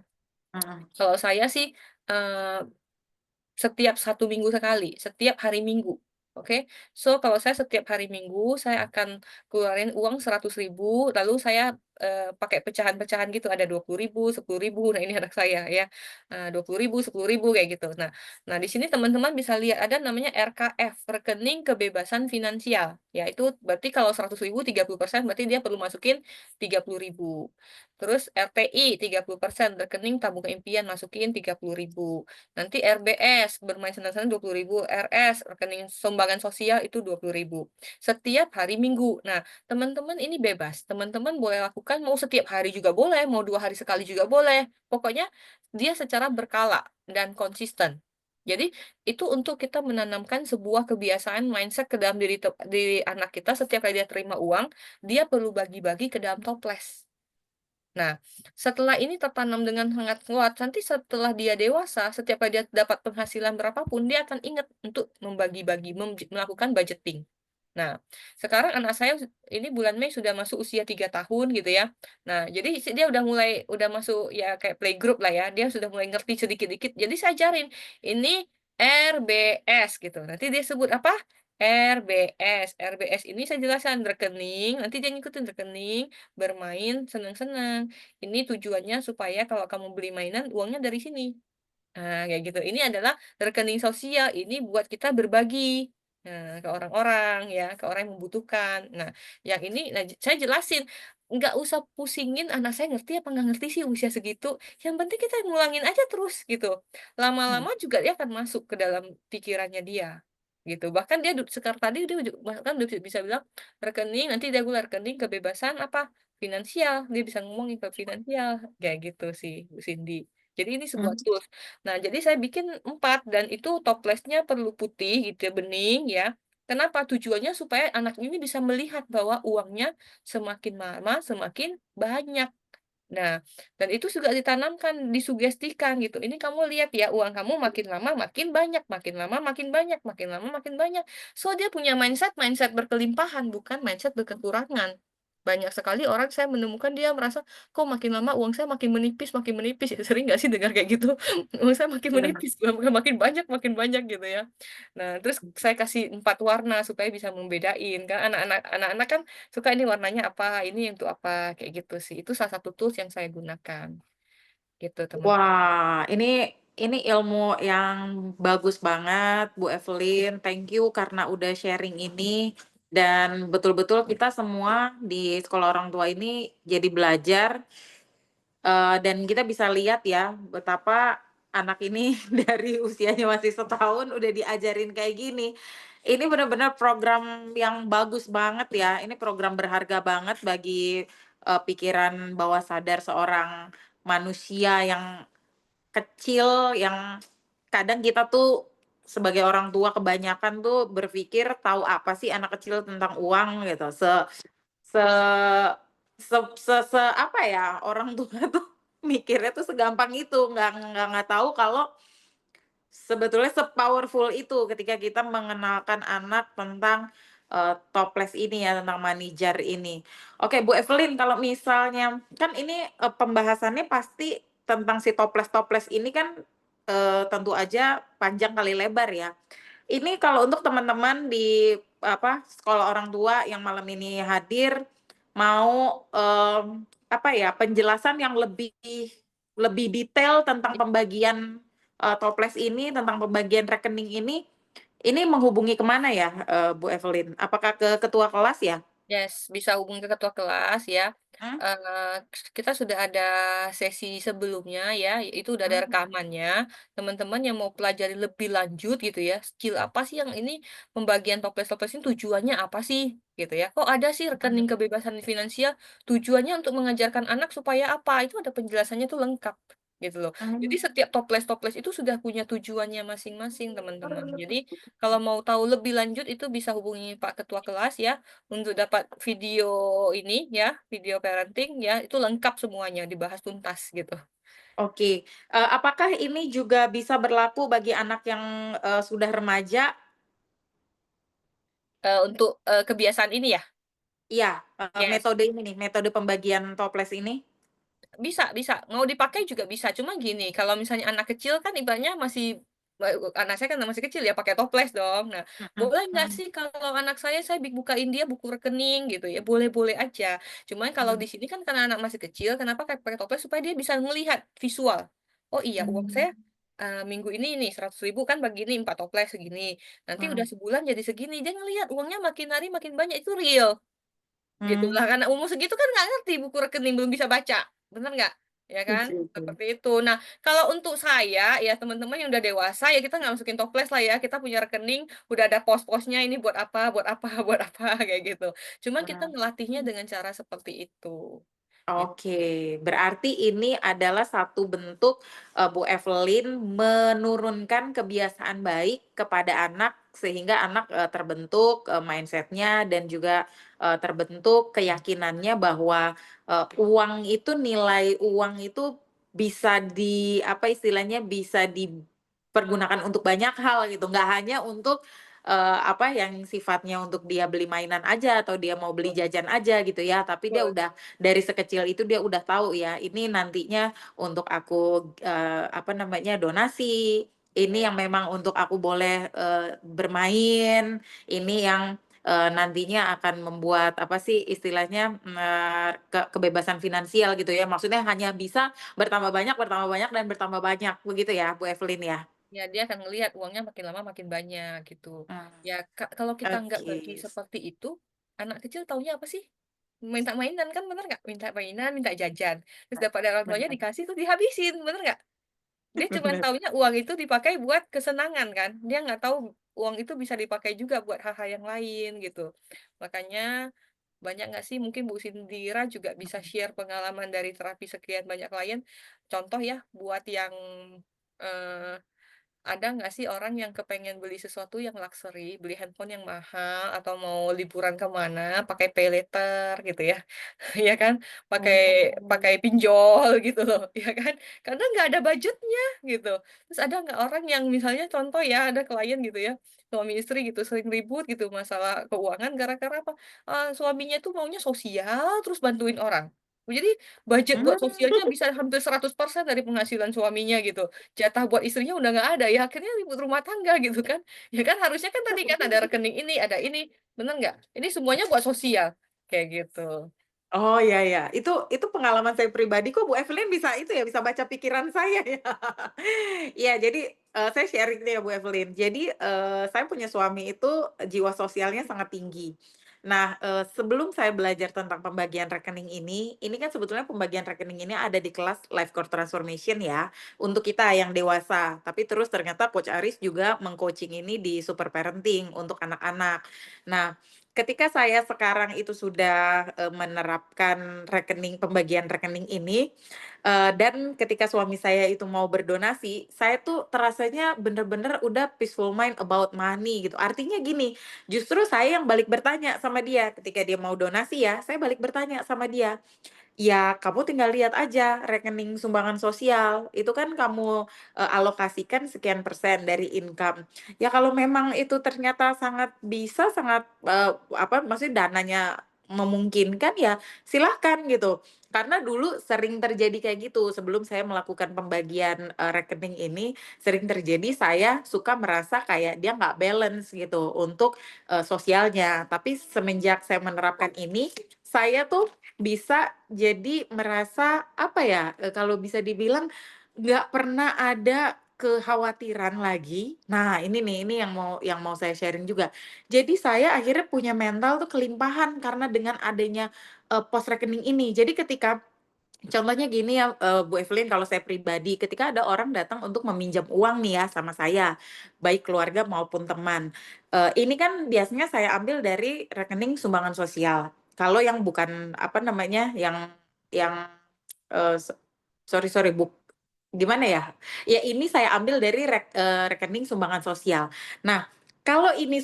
Hmm. Kalau saya sih, eee setiap 1 minggu sekali, setiap hari Minggu, oke. So, kalau saya setiap hari Minggu, saya akan keluarin uang 100.000, lalu saya, pakai pecahan-pecahan gitu, ada 20.000, 10.000, nah ini anak saya ya, 20.000, 10.000 kayak gitu. Nah di sini teman-teman bisa lihat ada namanya RKF, rekening kebebasan finansial, ya itu berarti kalau 100.000 30% berarti dia perlu masukin 30.000. Terus RTI 30%, rekening tabungan impian masukin 30.000. Nanti RBS, bermain senang-senang 20.000, RS, rekening sumbangan sosial itu 20.000. Setiap hari Minggu. Nah, teman-teman ini bebas. Teman-teman boleh lakukan mau setiap hari juga boleh, mau 2 hari sekali juga boleh. Pokoknya dia secara berkala dan konsisten. Jadi, itu untuk kita menanamkan sebuah kebiasaan mindset ke dalam diri anak kita setiap kali dia terima uang, dia perlu bagi-bagi ke dalam toples. Nah, setelah ini tertanam dengan sangat kuat, nanti setelah dia dewasa, setiap kali dia dapat penghasilan berapapun, dia akan ingat untuk membagi-bagi, melakukan budgeting. Nah, sekarang anak saya ini bulan Mei sudah masuk usia 3 tahun gitu ya. Nah, jadi dia udah masuk ya kayak playgroup lah ya, dia sudah mulai ngerti sedikit-dikit. Jadi saya ajarin, ini RBS gitu. Nanti dia sebut apa? RBS. RBS ini saya jelaskan rekening, nanti dia ngikutin rekening, bermain, senang-senang. Ini tujuannya supaya kalau kamu beli mainan uangnya dari sini. Nah, kayak gitu. Ini adalah rekening sosial, ini buat kita berbagi, ke orang-orang ya, ke orang yang membutuhkan. Nah, yang ini saya jelasin, nggak usah pusingin anak saya ngerti apa nggak ngerti sih usia segitu, yang penting kita ngulangin aja terus gitu. Hmm. Lama-lama juga dia akan masuk ke dalam pikirannya dia, gitu. Bahkan dia tadi dia bahkan udah bisa bilang, rekening nanti dia gula rekening kebebasan apa, finansial, dia bisa ngomongin ke finansial, kayak gitu sih, Bu Cindy. Jadi ini sebuah Hmm. tools. Nah, jadi saya bikin 4 dan itu toplesnya perlu putih gitu ya, bening ya. Kenapa? Tujuannya supaya anak ini bisa melihat bahwa uangnya semakin lama semakin banyak. Nah, dan itu juga ditanamkan, disugestikan gitu, "Ini kamu lihat ya, uang kamu makin lama makin banyak, makin lama makin banyak, makin lama makin banyak." So, dia punya mindset mindset berkelimpahan, bukan mindset berkekurangan. Banyak sekali orang saya menemukan dia merasa, "Kok makin lama uang saya makin menipis." Ya, sering nggak sih dengar kayak gitu? Uang saya makin Benar. menipis, bukan makin banyak gitu ya. Nah, terus saya kasih 4 warna supaya bisa membedain, kan anak-anak kan suka ini warnanya apa, ini untuk apa, kayak gitu sih. Itu salah satu tools yang saya gunakan, gitu teman. Wah, ini ilmu yang bagus banget, Bu Evelyn. Thank you karena udah sharing ini. Dan betul-betul kita semua di sekolah orang tua ini jadi belajar, dan kita bisa lihat ya betapa anak ini dari usianya masih setahun udah diajarin kayak gini. Ini benar-benar program yang bagus banget ya, ini program berharga banget bagi, pikiran bawah sadar seorang manusia yang kecil, yang kadang kita tuh sebagai orang tua kebanyakan tuh berpikir, tahu apa sih anak kecil tentang uang gitu, se apa ya, orang tua tuh mikirnya tuh segampang itu, nggak tahu kalau sebetulnya se-powerful itu ketika kita mengenalkan anak tentang, toples ini ya, tentang money jar ini. Oke, Bu Evelyn, kalau misalnya kan ini, pembahasannya pasti tentang si toples-toples ini kan, tentu aja panjang kali lebar ya. Ini kalau untuk teman-teman di, apa, sekolah orang tua yang malam ini hadir, mau, apa ya, penjelasan yang lebih lebih detail tentang pembagian, toples ini, tentang pembagian rekening ini menghubungi kemana ya, Bu Evelyn? Apakah ke ketua kelas ya? Yes, bisa hubungi ke ketua kelas ya. Mmm, Kita sudah ada sesi sebelumnya ya, itu udah ada mhm, rekamannya. Teman-teman yang mau pelajari lebih lanjut gitu ya, skill apa sih yang ini pembagian toples-toples ini tujuannya apa sih gitu ya. Kok ada sih mhm, rekening kebebasan finansial tujuannya untuk mengajarkan anak supaya apa? Itu ada penjelasannya tuh lengkap gitu loh. Jadi mmm. setiap toples-toples itu sudah punya tujuannya masing-masing teman-teman. Jadi kalau mau tahu lebih lanjut itu bisa hubungi Pak Ketua kelas ya. Untuk dapat video ini ya, video parenting ya, itu lengkap semuanya, dibahas tuntas gitu. Oke, apakah ini juga bisa berlaku bagi anak yang, sudah remaja? Untuk, kebiasaan ini ya? Iya, Yes. metode ini nih, metode pembagian toples ini? Bisa bisa, mau dipakai juga bisa, cuma gini, kalau misalnya anak kecil kan ibaratnya masih anak saya kan masih kecil ya, pakai toples dong. Nah, Mhm, boleh nggak mhm, sih kalau anak saya bukain dia buku rekening gitu ya, boleh-boleh aja. Cuman kalau mhm, di sini kan karena anak masih kecil, kenapa pakai toples, supaya dia bisa melihat visual. Oh iya, uang mmm, saya, minggu ini 100.000 kan bagi ini 4 toples segini, nanti udah mhm, sebulan jadi segini, dia ngelihat uangnya makin hari makin banyak, itu real. Gitu mmm, lah, karena umur segitu kan nggak ngerti buku rekening, belum bisa baca, bener nggak? Ya kan? setuju. Seperti itu. Nah, kalau untuk saya, ya teman-teman yang udah dewasa, ya kita nggak masukin toples lah ya, kita punya rekening, udah ada pos-posnya ini buat apa buat apa buat apa, kayak gitu. Cuman kita ngelatihnya Mmm. dengan cara seperti itu, gitu. Oke, berarti ini adalah satu bentuk, Bu Evelyn menurunkan kebiasaan baik kepada anak, sehingga anak, terbentuk, mindset-nya dan juga, terbentuk keyakinannya bahwa, uang itu nilai uang itu bisa apa istilahnya, bisa dipergunakan untuk banyak hal gitu, nggak hanya untuk, apa, yang sifatnya untuk dia beli mainan aja atau dia mau beli Betul jajan aja gitu ya, tapi dia betul, udah dari sekecil itu dia udah tahu ya, ini nantinya untuk aku, apa namanya, donasi, ini ya. yang memang untuk aku boleh, bermain, ini yang, nantinya akan membuat apa sih istilahnya, kebebasan finansial gitu ya. Maksudnya hanya bisa bertambah banyak dan bertambah banyak, begitu ya, Bu Evelyn ya? Ya, dia akan ngelihat uangnya makin lama makin banyak, gitu. Mmm, Ya, kalau kita nggak oke. bagi seperti itu, anak kecil taunya apa sih? Minta mainan kan, bener nggak? Minta mainan, minta jajan. Terus dapat dari orang tuanya Bener, dikasih, terus dihabisin, bener nggak? Dia cuman bener. taunya uang itu dipakai buat kesenangan kan, dia nggak tahu uang itu bisa dipakai juga buat hal-hal yang lain, gitu. Makanya, banyak nggak sih mungkin Bu Sindira juga bisa Mhm, share pengalaman dari terapi sekian banyak klien, contoh ya buat yang, eee ada nggak sih orang yang kepengen beli sesuatu yang luxury, beli handphone yang mahal, atau mau liburan ke mana pakai paylater gitu ya, ya kan, pakai pakai oh. pinjol gitu loh, ya kan, karena nggak ada budgetnya gitu. Terus ada nggak orang yang misalnya contoh ya, ada klien gitu ya, suami istri gitu sering ribut gitu masalah keuangan gara-gara apa, suaminya tuh maunya sosial terus bantuin orang. Jadi budget buat Mmm. sosialnya bisa hampir 100% dari penghasilan suaminya gitu. Jatah buat istrinya udah nggak ada, ya akhirnya ribut rumah tangga gitu kan. Ya kan harusnya kan tadi kan ada rekening ini, ada ini, bener nggak? Ini semuanya buat sosial, kayak gitu. Oh, ya ya. Itu pengalaman saya pribadi kok Bu Evelyn bisa itu ya, bisa baca pikiran saya ya. Iya, jadi, saya sharing nih ya Bu Evelyn. Jadi, saya punya suami itu jiwa sosialnya sangat tinggi. Nah, sebelum saya belajar tentang pembagian rekening ini kan sebetulnya pembagian rekening ini ada di kelas Life Core Transformation ya, untuk kita yang dewasa. Tapi terus ternyata Coach Aris juga meng-coaching ini di Super Parenting untuk anak-anak. Nah, ketika saya sekarang itu sudah, menerapkan pembagian rekening ini, dan ketika suami saya itu mau berdonasi, saya tuh terasanya bener-bener udah peaceful mind about money gitu. Artinya gini, justru saya yang balik bertanya sama dia, ketika dia mau donasi ya, saya balik bertanya sama dia, "Ya kamu tinggal lihat aja rekening sumbangan sosial, itu kan kamu, alokasikan sekian persen dari income. Ya kalau memang itu ternyata sangat bisa, sangat, maksudnya dananya memungkinkan, ya silahkan," gitu. Karena dulu sering terjadi kayak gitu, sebelum saya melakukan pembagian, rekening ini, sering terjadi saya suka merasa kayak dia nggak balance gitu untuk, sosialnya. Tapi semenjak saya menerapkan ini, saya tuh bisa jadi merasa, apa ya, kalau bisa dibilang nggak pernah ada kekhawatiran lagi. Nah, ini nih, ini yang mau saya sharing juga. Jadi saya akhirnya punya mental tuh kelimpahan karena dengan adanya, pos rekening ini. Jadi ketika contohnya gini ya, Bu Evelyn, kalau saya pribadi, ketika ada orang datang untuk meminjam uang nih ya sama saya, baik keluarga maupun teman, ini kan biasanya saya ambil dari rekening sumbangan sosial. Kalau yang bukan, apa namanya, yang, eee, s sorry sorry, gimana ya? Ya ini saya ambil dari rekening sumbangan sosial. Nah, kalau ini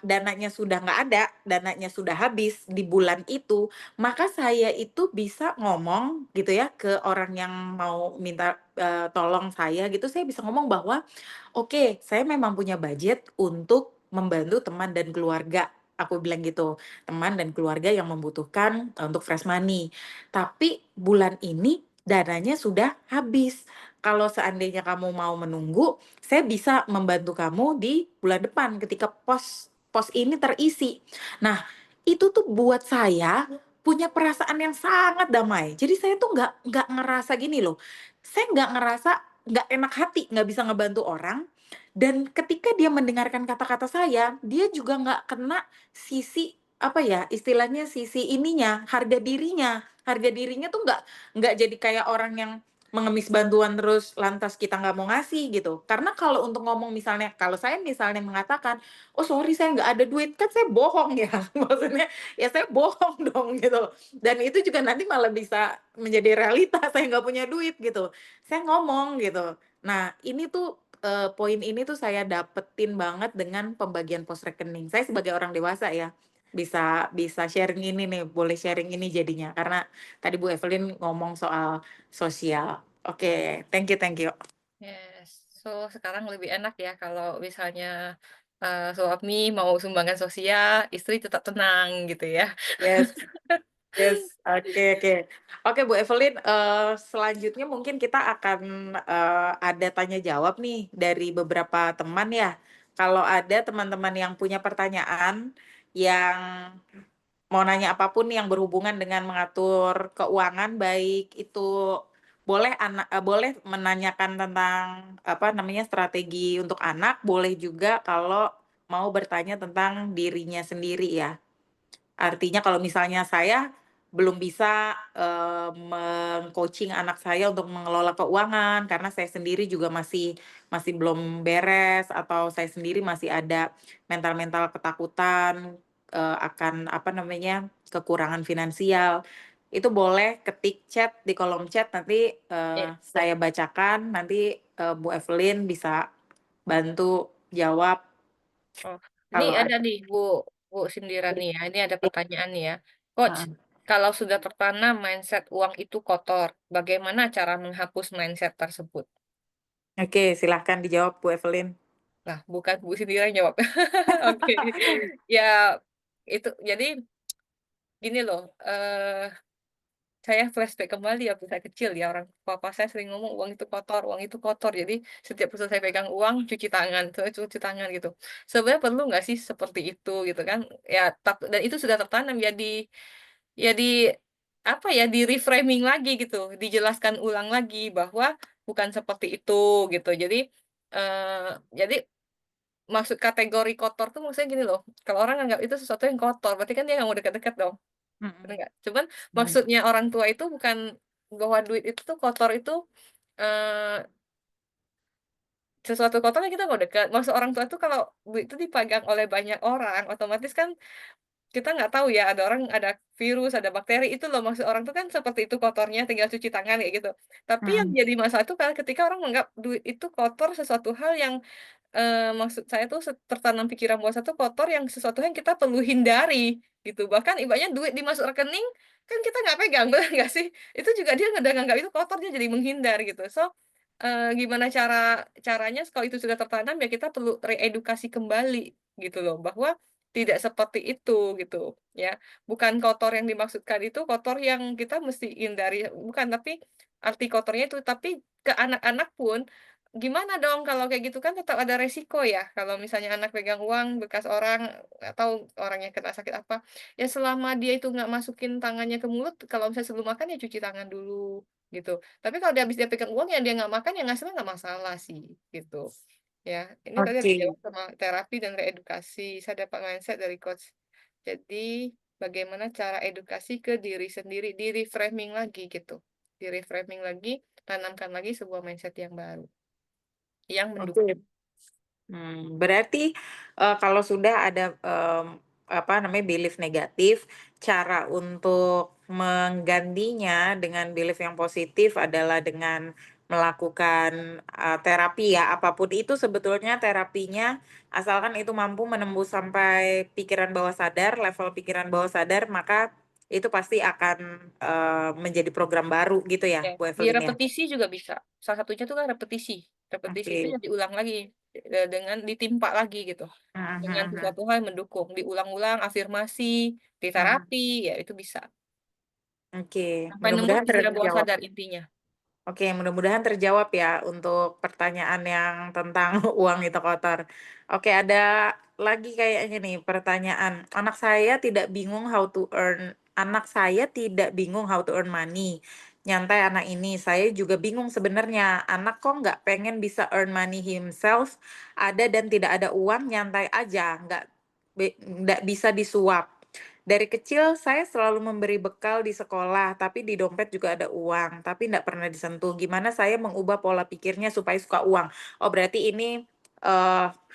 dananya sudah nggak ada, dananya sudah habis di bulan itu, maka saya itu bisa ngomong gitu ya ke orang yang mau minta, tolong saya gitu, saya bisa ngomong bahwa, "Oke, saya memang punya budget untuk membantu teman dan keluarga," aku bilang gitu, "teman dan keluarga yang membutuhkan, untuk fresh money. Tapi bulan ini dananya sudah habis. Kalau seandainya kamu mau menunggu, saya bisa membantu kamu di bulan depan ketika pos pos ini terisi." Nah, itu tuh buat saya punya perasaan yang sangat damai. Jadi saya tuh nggak ngerasa gini loh, saya nggak ngerasa nggak enak hati, nggak bisa ngebantu orang, dan ketika dia mendengarkan kata-kata saya, dia juga nggak kena sisi, apa ya, istilahnya sisi ininya, harga dirinya. Harga dirinya tuh nggak jadi kayak orang yang mengemis bantuan terus lantas kita nggak mau ngasih gitu. Karena kalau untuk ngomong misalnya, kalau saya misalnya mengatakan, "Oh sorry saya nggak ada duit," kan saya bohong ya, maksudnya ya saya bohong dong gitu. Dan itu juga nanti malah bisa menjadi realita, saya nggak punya duit gitu. Saya ngomong gitu. Nah ini tuh, poin ini tuh saya dapetin banget dengan pembagian pos rekening. Saya sebagai orang dewasa ya, bisa bisa sharing ini nih, boleh sharing ini jadinya, karena tadi Bu Evelyn ngomong soal sosial. Oke, thank you. Yes. So, sekarang lebih enak ya kalau misalnya, suami mau sumbangan sosial, istri tetap tenang gitu ya. Yes yes, oke. Oke Bu Evelyn, selanjutnya mungkin kita akan, ada tanya jawab nih dari beberapa teman ya. Kalau ada teman-teman yang punya pertanyaan, yang mau nanya apapun yang berhubungan dengan mengatur keuangan, baik itu boleh menanyakan tentang, apa namanya, strategi untuk anak, boleh juga kalau mau bertanya tentang dirinya sendiri ya. Artinya kalau misalnya saya belum bisa, anak saya untuk mengelola keuangan, karena saya sendiri juga masih masih belum beres, atau saya sendiri masih ada mental-mental ketakutan, akan apa namanya, kekurangan finansial, itu boleh ketik chat di kolom chat nanti, Iya. saya bacakan, nanti, Bu Evelyn bisa bantu jawab Oh, ini kalau ada ada. nih Bu sindiran nih ya, ini ada pertanyaan nih ya. Coach, Heeh. kalau sudah tertanam mindset uang itu kotor, bagaimana cara menghapus mindset tersebut? Oke, silahkan dijawab Bu Evelyn. Nah, bukan Bu sindiran yang jawab. Oke. Ya, itu jadi gini loh, saya flashback kembali waktu saya kecil ya, orang papa saya sering ngomong, "Uang itu kotor, uang itu kotor." Jadi setiap selesai pegang uang, cuci tangan gitu. Sebenarnya perlu nggak sih seperti itu gitu kan? Ya dan itu sudah tertanam ya di apa ya, di-reframing lagi gitu, dijelaskan ulang lagi bahwa bukan seperti itu gitu. Jadi maksud kategori kotor tuh maksudnya gini loh, kalau orang nganggap itu sesuatu yang kotor, berarti kan dia nggak mau deket-deket dong, bener Mhm, nggak? Cuman mhm. maksudnya orang tua itu bukan bahwa duit itu tuh kotor itu, eee, sesuatu kotor yang kita mau dekat. Maksud orang tua itu kalau duit itu dipegang oleh banyak orang, otomatis kan kita nggak tahu ya, ada orang ada virus, ada bakteri, itu loh maksud orang tuh kan seperti itu kotornya, tinggal cuci tangan kayak gitu. Tapi yang Mhm. jadi masalah itu kan ketika orang menganggap duit itu kotor, sesuatu hal yang, maksud saya tuh tertanam pikiran bahwa satu kotor yang sesuatu yang kita perlu hindari, gitu. Bahkan ibaratnya duit dimasuk rekening, kan kita nggak pegang, bener nggak sih? Itu juga dia udah nganggap itu kotor, dia jadi menghindar gitu. So, gimana caranya kalau itu sudah tertanam ya kita perlu reedukasi kembali gitu loh, bahwa tidak seperti itu gitu ya. Bukan kotor yang dimaksudkan itu kotor yang kita mesti hindari, bukan, tapi arti kotornya itu. Tapi ke anak-anak pun gimana dong kalau kayak gitu kan tetap ada resiko ya, kalau misalnya anak pegang uang bekas orang, nggak tahu orangnya kena sakit apa, ya selama dia itu nggak masukin tangannya ke mulut, kalau misalnya sebelum makan ya cuci tangan dulu, gitu. Tapi kalau dia habis dia pegang uang yang dia nggak makan ya nggak nggak masalah sih, gitu. Ya, ini tadi ada Oke, dijawab sama terapi dan reedukasi, saya dapat mindset dari coach. Jadi, bagaimana cara edukasi ke diri sendiri, di-reframing lagi gitu. Di-reframing lagi, tanamkan lagi sebuah mindset yang baru, yang mendukung. oke. Berarti, kalau sudah ada, apa namanya, belief negatif, cara untuk menggantinya dengan belief yang positif adalah dengan melakukan, terapi ya, apapun itu sebetulnya terapinya, asalkan itu mampu menembus sampai pikiran bawah sadar, level pikiran bawah sadar, maka itu pasti akan, menjadi program baru gitu ya, Ya, Bu di Evelyn ya? repetisi juga bisa. Salah satunya itu kan repetisi. Repetisi itu Oke. ya diulang lagi, dengan ditimpa lagi gitu, Mhm, dengan mhm, mhm. sesuatu hal yang mendukung, diulang-ulang, afirmasi, di Mhm. terapi, ya itu bisa. Oke, Sampai nembus mudah-mudahan pikiran bawah terjawab. sadar intinya. Oke, mudah-mudahan terjawab ya untuk pertanyaan yang tentang uang itu kotor. Oke, ada lagi kayaknya nih pertanyaan. Anak saya tidak bingung how to earn money. Nyantai anak ini, saya juga bingung sebenarnya. Anak kok nggak pengen bisa earn money himself, ada dan tidak ada uang, nyantai aja, nggak bisa disuap. Dari kecil saya selalu memberi bekal di sekolah, tapi di dompet juga ada uang, tapi nggak pernah disentuh. Gimana saya mengubah pola pikirnya supaya suka uang? Oh, berarti ini,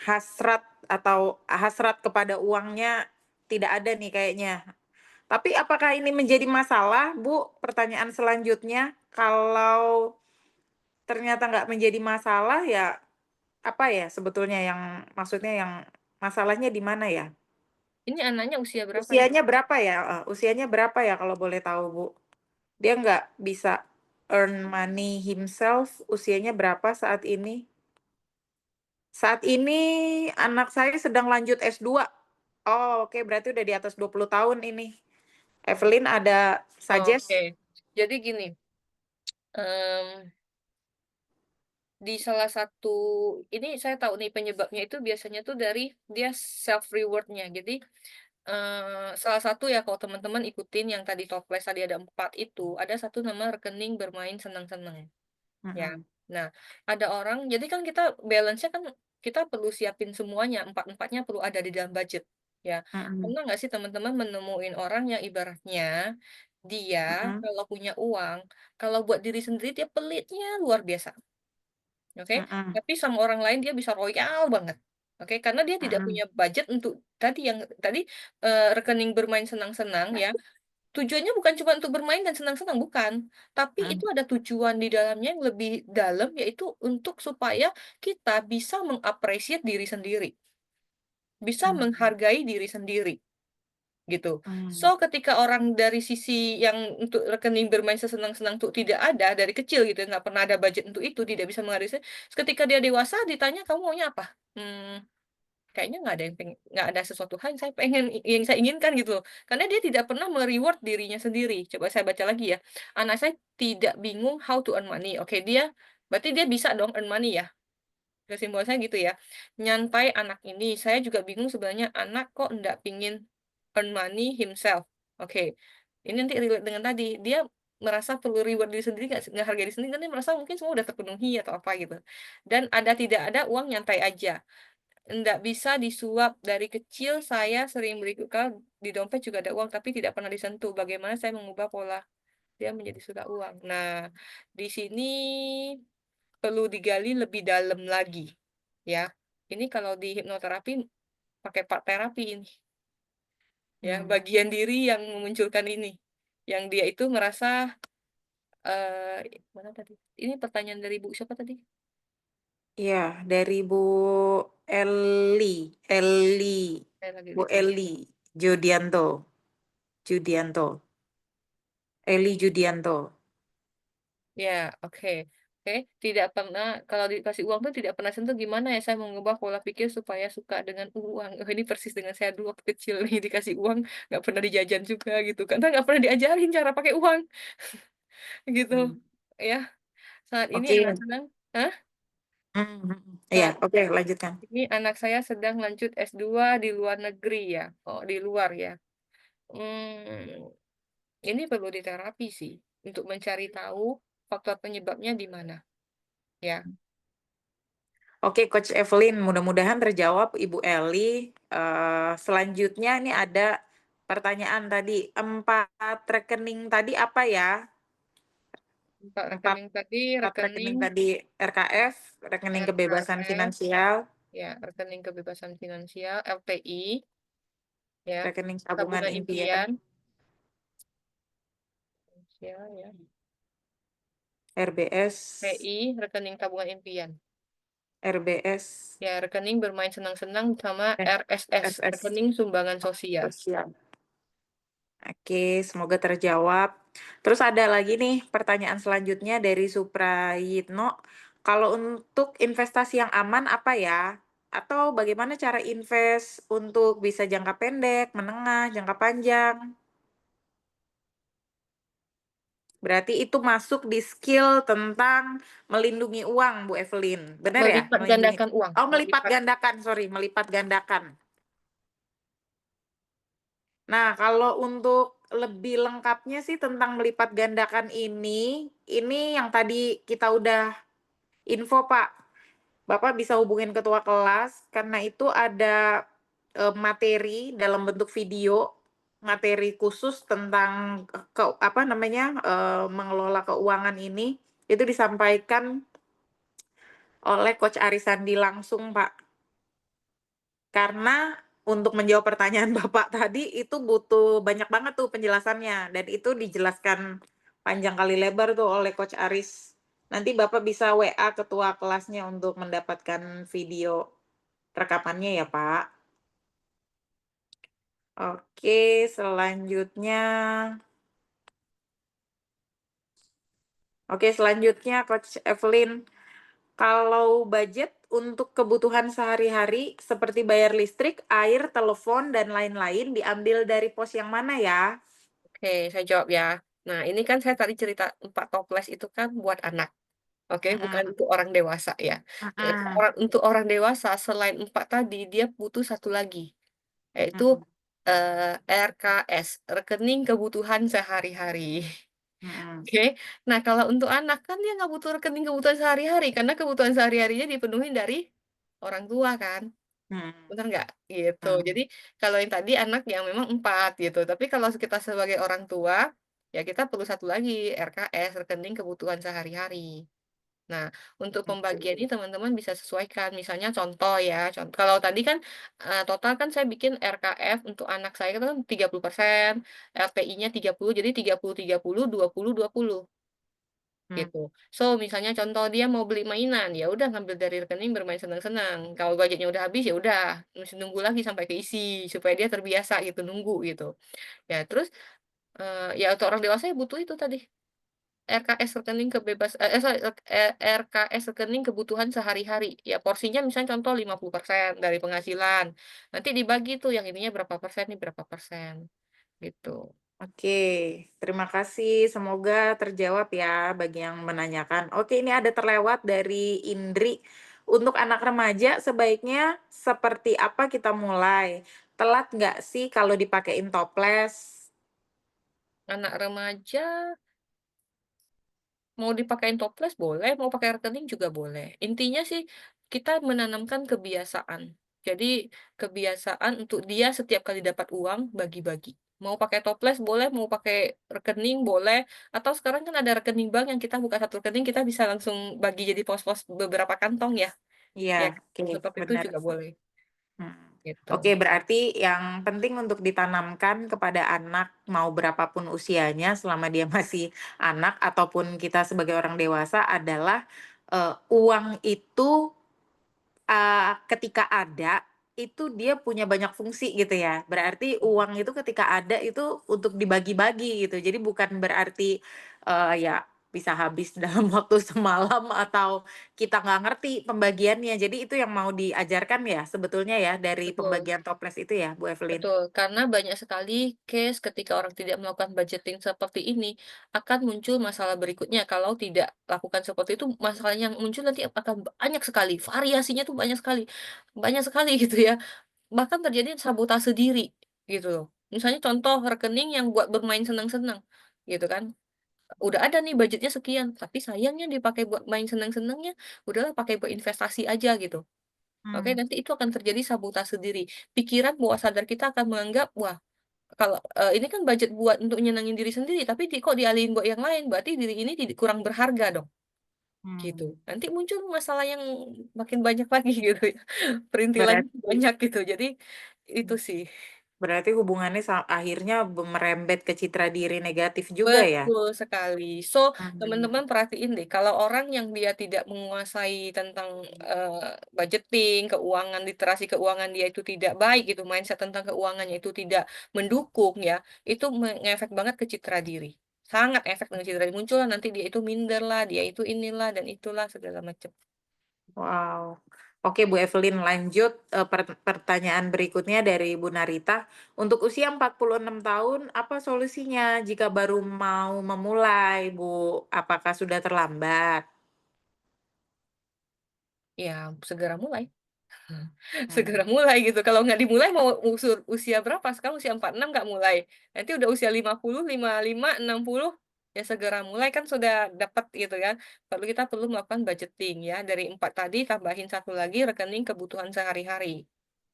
hasrat atau hasrat kepada uangnya tidak ada nih kayaknya. Tapi apakah ini menjadi masalah, Bu? Pertanyaan selanjutnya, kalau ternyata nggak menjadi masalah, ya apa ya sebetulnya yang maksudnya yang masalahnya di mana ya? Ini anaknya usia berapa nih? Usianya berapa ya? Usianya berapa ya kalau boleh tahu, Bu? Dia nggak bisa earn money himself, usianya berapa saat ini? Saat ini anak saya sedang lanjut S2. Oh, oke, berarti udah di atas 20 tahun ini. Evelyn ada Oke. suggest? Jadi gini, mmm, di salah satu ini saya tahu nih penyebabnya itu biasanya tuh dari dia self reward-nya. Jadi, salah satu ya kalau teman-teman ikutin yang tadi toples tadi ada 4 itu, ada satu nama rekening bermain senang-senang. Ya. Mhm, Nah, ada orang jadi kan kita balance-nya kan kita perlu siapin semuanya, empat-empatnya perlu ada di dalam budget, ya. mhm, Pernah nggak sih teman-teman menemuin orang yang ibaratnya dia mhm, kalau punya uang, kalau buat diri sendiri dia pelitnya luar biasa, oke? mhm, Tapi sama orang lain dia bisa royal banget, oke? Karena dia tidak mhm, punya budget untuk tadi, rekening bermain senang-senang ya, tujuannya bukan cuma untuk bermain dan senang-senang, bukan. Tapi itu mhm, ada tujuan di dalamnya yang lebih dalam, yaitu untuk supaya kita bisa diri sendiri, bisa mhm, menghargai diri sendiri, gitu. mhm, So, ketika orang dari sisi yang untuk rekening bermain sesenang-senang tuh tidak ada, dari kecil gitu ya, nggak pernah ada budget untuk itu, tidak bisa menghargai ketika dia dewasa ditanya, "Kamu maunya apa?" Kayaknya nggak ada sesuatu hal yang saya yang saya inginkan gitu loh. Karena dia tidak pernah me-reward dirinya sendiri. Coba saya baca lagi ya. Anak saya tidak bingung how to earn money. Oke, berarti dia bisa dong earn money ya? Kesimpulan saya gitu ya. Nyantai anak ini, saya juga bingung sebenarnya anak kok ndak pingin earn money himself. Oke, ini nanti relate dengan tadi, dia merasa perlu reward diri sendiri nggak hargai diri sendiri, kan dia merasa mungkin semua udah terpenuhi atau apa gitu. Dan ada tidak ada uang nyantai aja. ndak bisa disuap. Dari kecil saya sering beli kalau di dompet juga ada uang, tapi tidak pernah disentuh. Bagaimana saya mengubah pola dia menjadi sudah uang. Nah, di sini perlu digali lebih dalam lagi, ya. Ini kalau di hipnoterapi pakai part terapi ini, ya, Hmm. bagian diri yang memunculkan ini, yang dia itu merasa, mana tadi? Ini pertanyaan dari Bu siapa tadi? Iya, dari Bu Eli, Eli, Saya lagi Bu refresh. Eli Judianto, Judianto, Eli Judianto. Ya, oke. Oke, tidak pernah kalau dikasih uang tuh tidak pernah sentuh, gimana ya saya mengubah pola pikir supaya suka dengan uang. Oh, ini persis dengan saya dulu waktu kecil nih, dikasih uang nggak pernah dijajan juga gitu, karena nggak pernah diajarin cara pakai uang, gitu. Hmm. Ya, saat ini Oke. anak sedang hah? Iya, Saat oke, lanjutkan. ini anak saya sedang lanjut S2 di luar negeri ya, oh di luar ya. Mmm, ini perlu diterapi sih, untuk mencari tahu faktor penyebabnya di mana, ya. Oke, Coach Evelyn, mudah-mudahan terjawab Ibu Eli. Selanjutnya ini ada pertanyaan tadi, 4 rekening tadi apa ya? 4 Empat rekening tadi, 4 rekening rekening tadi, RKF, rekening kebebasan RKF, finansial, ya, rekening kebebasan finansial, LPI, ya, rekening tabungan tabungan impian, impian, ya, ya, RBS, PI, rekening tabungan impian. RBS, Ya, rekening bermain senang-senang sama eh, RSS, FS rekening sumbangan sosial. sosial. Oke, semoga terjawab. Terus ada lagi nih pertanyaan selanjutnya dari Suprayitno. Kalau untuk investasi yang aman apa ya? Atau bagaimana cara invest untuk bisa jangka pendek, menengah, jangka panjang? Berarti itu masuk di skill tentang melindungi uang, Bu Evelyn. Benar ya? Melipat Melindungi. gandakan uang, Oh, melipat melipat. gandakan, sorry, melipat gandakan. Nah, kalau untuk lebih lengkapnya sih tentang melipat gandakan ini yang tadi kita udah info, Pak. Bapak bisa hubungin ketua kelas karena itu ada materi dalam bentuk video, materi khusus tentang apa namanya, mengelola keuangan ini, itu disampaikan oleh Coach Arisandi langsung, Pak. Karena untuk menjawab pertanyaan Bapak tadi itu butuh banyak banget tuh penjelasannya dan itu dijelaskan panjang kali lebar tuh oleh Coach Aris. Nanti Bapak bisa WA ketua kelasnya untuk mendapatkan video rekamannya ya, Pak. Oke, selanjutnya Coach Evelyn, kalau budget untuk kebutuhan sehari-hari seperti bayar listrik, air, telepon, dan lain-lain diambil dari pos yang mana ya? Oke, saya jawab ya. Nah, ini kan saya tadi cerita 4 toples itu kan buat anak, oke, bukan Mhm, untuk orang dewasa ya. mhm, Untuk orang dewasa selain 4 tadi, dia butuh satu lagi, yaitu, mhm, RKS, rekening kebutuhan sehari-hari. mhm, Oke. Nah, kalau untuk anak kan dia nggak butuh rekening kebutuhan sehari-hari, karena kebutuhan sehari-harinya dipenuhi dari orang tua kan, mhm, bener nggak? Gitu. mhm. Jadi, kalau yang tadi anak yang memang 4 gitu, tapi kalau kita sebagai orang tua, ya kita perlu satu lagi, RKS, rekening kebutuhan sehari-hari. Nah, untuk pembagian ini teman-teman bisa sesuaikan, misalnya contoh ya, kalau tadi kan, total kan saya bikin RKF untuk anak saya itu kan 30%, LPI-nya 30, jadi 30, 30, 20, 20. Mhm, Gitu. So, misalnya contoh dia mau beli mainan, ya udah ngambil dari rekening bermain senang-senang. Kalau budgetnya udah habis, ya udah mesti nunggu lagi sampai keisi supaya dia terbiasa gitu nunggu gitu. Ya terus, ya untuk orang dewasa ya butuh itu tadi, RKS rekening sorry, RKS rekening kebutuhan sehari-hari. Ya porsinya misalnya contoh 50% dari penghasilan. Nanti dibagi tuh yang ininya berapa persen, nih berapa persen, gitu. oke, terima kasih. Semoga terjawab ya bagi yang menanyakan. Oke, ini ada terlewat dari Indri. Untuk anak remaja sebaiknya seperti apa kita mulai? Telat nggak sih kalau dipakein toples? Anak remaja mau dipakein toples boleh, mau pakai rekening juga boleh. Intinya sih kita menanamkan kebiasaan. Jadi kebiasaan untuk dia setiap kali dapat uang bagi-bagi. Mau pakai toples boleh, mau pakai rekening boleh, atau sekarang kan ada rekening bank yang kita buka satu rekening, kita bisa langsung bagi jadi pos-pos beberapa kantong ya. Iya, Ya, oke, seperti itu benar. juga boleh, Hmm. Oke, gitu. berarti yang penting untuk ditanamkan kepada anak mau berapapun usianya selama dia masih anak ataupun kita sebagai orang dewasa adalah uang itu ketika ada itu dia punya banyak fungsi gitu ya. Berarti uang itu ketika ada itu untuk dibagi-bagi gitu. Jadi bukan berarti ya bisa habis dalam waktu semalam atau kita nggak ngerti pembagiannya. Jadi itu yang mau diajarkan ya sebetulnya ya dari Betul. pembagian toples itu ya, Bu Evelyn? Betul, karena banyak sekali case ketika orang tidak melakukan budgeting seperti ini, akan muncul masalah berikutnya. Kalau tidak lakukan seperti itu, masalah yang muncul nanti akan banyak sekali, variasinya tuh banyak sekali gitu ya. Bahkan terjadi sabotase diri, gitu loh. Misalnya contoh rekening yang buat bermain senang-senang, gitu kan. Udah ada nih budgetnya sekian, tapi sayangnya dipakai buat main senang-senangnya, udahlah pakai buat investasi aja gitu. Oke, Hmm, nanti itu akan terjadi sabotase diri. Pikiran bawah sadar kita akan menganggap, "Wah, kalau, ini kan budget buat untuk nyenangin diri sendiri, tapi kok dialihin buat yang lain, berarti diri ini kurang berharga dong," gitu. hmm. Nanti muncul masalah yang makin banyak lagi gitu ya, perintilannya Berarti banyak gitu. Jadi itu sih. berarti hubungannya akhirnya merembet ke citra diri negatif juga ya? Betul sekali. So, Hmm. teman-teman perhatiin deh, kalau orang yang dia tidak menguasai tentang, budgeting, keuangan, literasi keuangan dia itu tidak baik gitu, mindset tentang keuangannya itu tidak mendukung ya, itu ngefek banget ke citra diri. Sangat efek dengan citra diri, muncul nanti dia itu minder lah, dia itu inilah dan itulah segala macam. Wow. Oke, Bu Evelyn, lanjut pertanyaan berikutnya dari Bu Narita. Untuk usia 46 tahun, apa solusinya jika baru mau memulai, Bu? Apakah sudah terlambat? Ya, segera mulai. Hmm. Segera mulai gitu, kalau nggak dimulai mau usia berapa? Sekarang usia 46 nggak mulai, nanti udah usia 50, 55, 60, ya segera mulai kan sudah dapat gitu kan. Kita perlu melakukan budgeting ya, dari 4 tadi tambahin satu lagi rekening kebutuhan sehari-hari.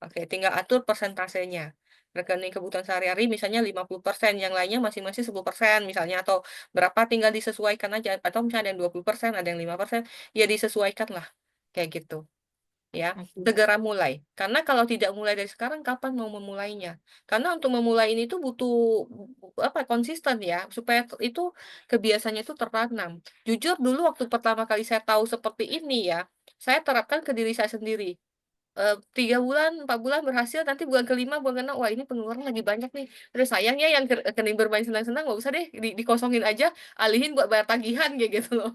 Oke, tinggal atur persentasenya. Rekening kebutuhan sehari-hari misalnya 50%, yang lainnya masing-masing 10% misalnya, atau berapa tinggal disesuaikan aja, atau misalnya ada yang 20%, ada yang 5%, ya disesuaikan lah, kayak gitu. Ya, Oke. segera mulai. Karena kalau tidak mulai dari sekarang, kapan mau memulainya? Karena untuk memulai ini tuh butuh apa, konsisten ya, supaya itu kebiasaannya itu tertanam. Jujur dulu waktu pertama kali saya tahu seperti ini ya, saya terapkan ke diri saya sendiri. 3 bulan, 4 bulan berhasil, nanti bulan ke-5, bulan ke-6, wah ini pengeluaran lagi banyak nih. Aduh sayang ya yang rekening bermain senang-senang nggak usah deh, dikosongin aja, alihin buat bayar tagihan, kayak gitu loh.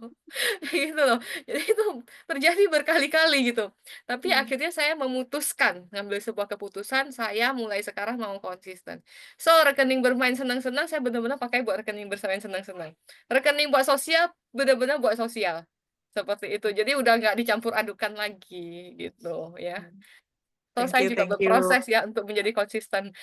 Gitu loh. Jadi itu terjadi berkali-kali gitu. Tapi Hmm. akhirnya saya memutuskan, ngambil sebuah keputusan, saya mulai sekarang mau konsisten. So, rekening bermain senang-senang, saya benar-benar pakai buat rekening bermain senang-senang. Rekening buat sosial, benar-benar buat sosial. Seperti itu. Jadi udah nggak dicampur adukan lagi, gitu ya. So, Thank saya you, juga thank you. berproses ya untuk menjadi konsisten.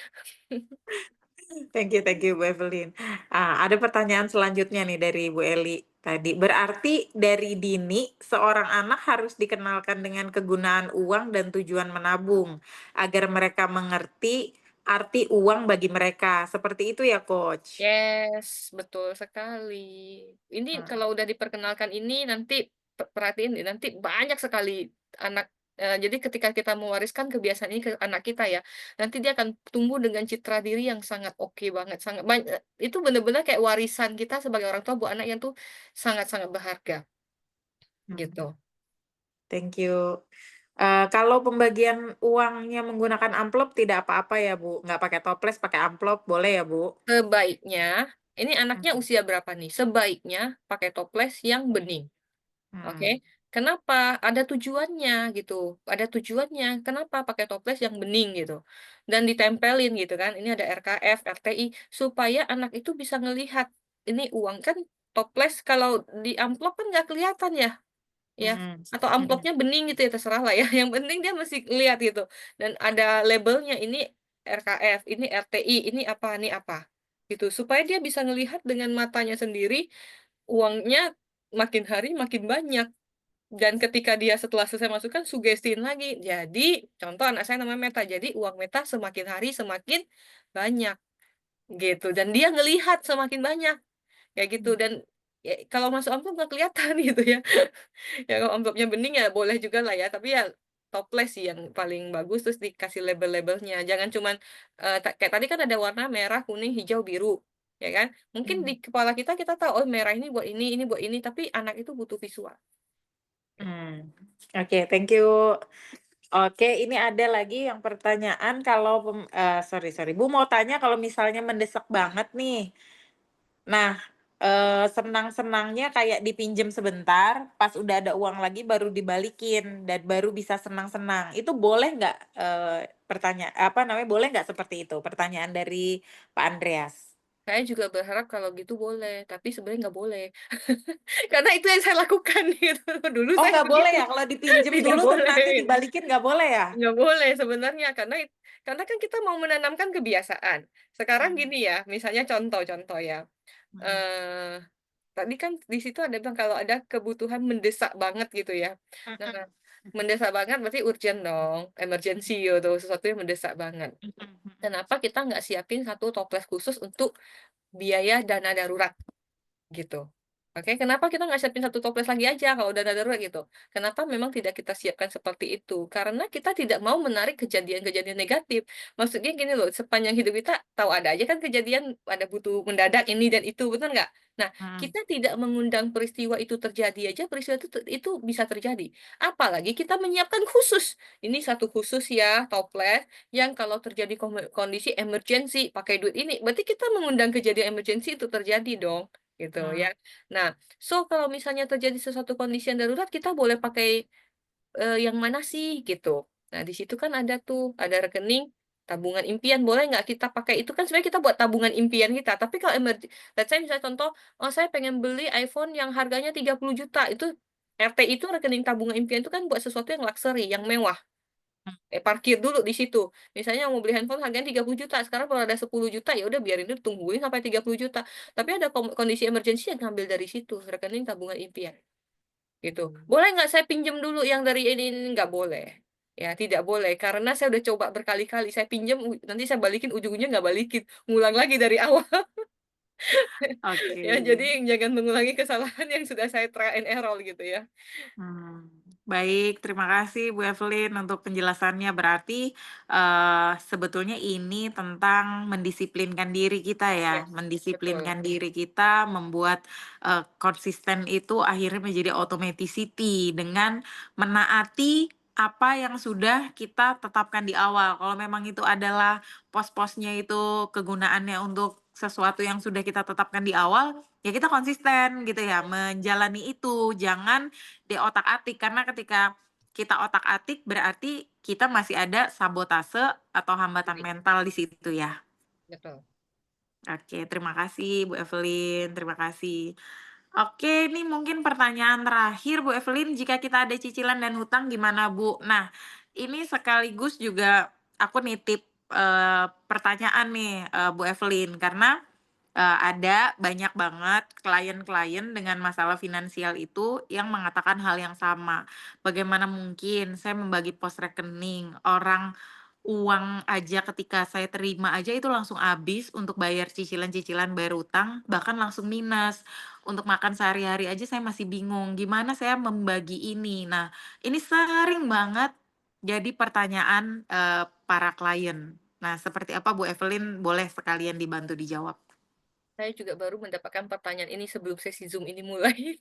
Thank you, Bu Evelyn. Ada pertanyaan selanjutnya nih dari Bu Eli tadi. Berarti dari dini seorang anak harus dikenalkan dengan kegunaan uang dan tujuan menabung agar mereka mengerti arti uang bagi mereka. Seperti itu ya, Coach? Yes, betul sekali. Ini Hmm. kalau udah diperkenalkan ini nanti perhatiin deh, nanti banyak sekali anak jadi ketika kita mewariskan kebiasaan ini ke anak kita ya, nanti dia akan tumbuh dengan citra diri yang sangat oke banget, sangat itu benar-benar kayak warisan kita sebagai orang tua buat anak yang tuh sangat-sangat berharga, Hmm. gitu. Thank you. Kalau pembagian uangnya menggunakan amplop tidak apa-apa ya, Bu? Nggak pakai toples, pakai amplop boleh ya, Bu? Sebaiknya, ini anaknya Hmm. usia berapa nih? Sebaiknya pakai toples yang bening. Hmm. Oke, kenapa? Ada tujuannya gitu, ada tujuannya, kenapa pakai toples yang bening gitu, dan ditempelin gitu kan, ini ada RKF, RTI, supaya anak itu bisa ngelihat, ini uang kan toples kalau di amplop kan nggak kelihatan ya, ya, Mhm, atau mhm, amplopnya bening gitu ya, terserah lah ya, yang penting dia mesti lihat gitu, dan ada labelnya, ini RKF, ini RTI, ini apa, gitu, supaya dia bisa ngelihat dengan matanya sendiri, uangnya makin hari makin banyak. Dan ketika dia setelah selesai masukkan, sugestiin lagi. Jadi, contoh anak saya namanya Meta, jadi uang Meta semakin hari semakin banyak, gitu. Dan dia ngelihat semakin banyak, kayak gitu. Dan ya, kalau masuk amplop nggak kelihatan gitu ya. Ya kalau amplopnya bening ya boleh juga lah ya, tapi ya toples sih yang paling bagus, terus dikasih label-labelnya. Jangan cuman, kayak tadi kan ada warna merah, kuning, hijau, biru, ya kan? Mungkin di Hmm. kepala kita, kita tahu, oh merah ini buat ini, tapi anak itu butuh visual. Hmm. Oke, thank you. Oke, ini ada lagi yang pertanyaan kalau sorry sorry, Bu mau tanya kalau misalnya mendesak banget nih. Nah, senang-senangnya kayak dipinjam sebentar, pas udah ada uang lagi baru dibalikin dan baru bisa senang-senang. Itu boleh nggak? Apa namanya? Boleh nggak seperti itu? Pertanyaan dari Pak Andreas. Saya juga berharap kalau gitu boleh, tapi sebenarnya nggak boleh. Karena itu yang saya lakukan gitu. Dulu Oh, saya nggak boleh begitu. ya? Kalau dipinjem Tidak dulu terus boleh. nanti dibalikin nggak boleh ya? Nggak boleh sebenarnya, karena kan kita mau menanamkan kebiasaan. Sekarang Hmm. gini ya, misalnya contoh-contoh ya, Hmm. eee, tadi kan di situ ada bilang kalau ada kebutuhan mendesak banget gitu ya. Nah, Mhm. mendesak banget berarti urgent dong, emergency gitu, sesuatu yang mendesak banget. Mhm. Mhm. Kenapa kita nggak siapin satu toples khusus untuk biaya dana darurat? Gitu. Oke, kenapa kita nggak siapin satu toples lagi aja kalau dana darurat gitu? Kenapa memang tidak kita siapkan seperti itu? Karena kita tidak mau menarik kejadian-kejadian negatif. Maksudnya gini loh, sepanjang hidup kita tahu ada aja kan kejadian ada butuh mendadak ini dan itu, benar nggak? Nah, Mhm. kita tidak mengundang peristiwa itu terjadi aja, peristiwa itu bisa terjadi. Apalagi kita menyiapkan khusus. Ini satu khusus ya, toples yang kalau terjadi kondisi emergency pakai duit ini, berarti kita mengundang kejadian emergency itu terjadi dong. Gitu ya. Mhm. Nah, kalau misalnya terjadi sesuatu kondisi yang darurat, kita boleh pakai, yang mana sih gitu. Nah, di situ kan ada tuh, ada rekening tabungan impian, boleh nggak kita pakai itu kan sebenarnya kita buat tabungan impian kita, tapi kalau let's say misalnya contoh, oh saya pengen beli iPhone yang harganya 30 juta itu RT itu rekening tabungan impian itu kan buat sesuatu yang luxury, yang mewah. Parkir dulu di situ. Misalnya mau beli handphone harganya 30 juta, sekarang kalau ada 10 juta, ya udah biarin dulu tungguin sampai 30 juta. Tapi ada kondisi emergency yang ngambil dari situ, rekening tabungan impian, gitu. Boleh nggak saya pinjam dulu yang dari ini? Nggak boleh. Ya, tidak boleh, karena saya udah coba berkali-kali, saya pinjam, nanti saya balikin, ujung-ujungnya nggak balikin, ngulang lagi dari awal. Oke. Ya, jadi jangan mengulangi kesalahan yang sudah saya try and error gitu ya. Hmm, baik, terima kasih Bu Evelyn untuk penjelasannya. Berarti sebetulnya ini tentang mendisiplinkan diri kita ya, Yes, betul. mendisiplinkan diri kita, membuat konsisten itu akhirnya menjadi automaticity dengan menaati apa yang sudah kita tetapkan di awal. Kalau memang itu adalah pos-posnya itu kegunaannya untuk sesuatu yang sudah kita tetapkan di awal, ya kita konsisten gitu ya, menjalani itu. Jangan di otak-atik karena ketika kita otak-atik berarti kita masih ada sabotase atau hambatan Jadi, mental di situ ya. betul. Oke, terima kasih Bu Evelyn, terima kasih. Oke, ini mungkin pertanyaan terakhir Bu Evelyn, jika kita ada cicilan dan hutang gimana Bu? Nah, ini sekaligus juga aku nitip pertanyaan nih Bu Evelyn karena ada banyak banget klien-klien dengan masalah finansial itu yang mengatakan hal yang sama. Bagaimana mungkin saya membagi pos rekening, orang uang aja ketika saya terima aja itu langsung habis untuk bayar cicilan-cicilan, bayar utang, bahkan langsung minus. Untuk makan sehari-hari aja saya masih bingung, gimana saya membagi ini. Nah, ini sering banget jadi pertanyaan, para klien. Nah, seperti apa Bu Evelyn? Boleh sekalian dibantu dijawab. Saya juga baru mendapatkan pertanyaan ini sebelum sesi Zoom ini mulai.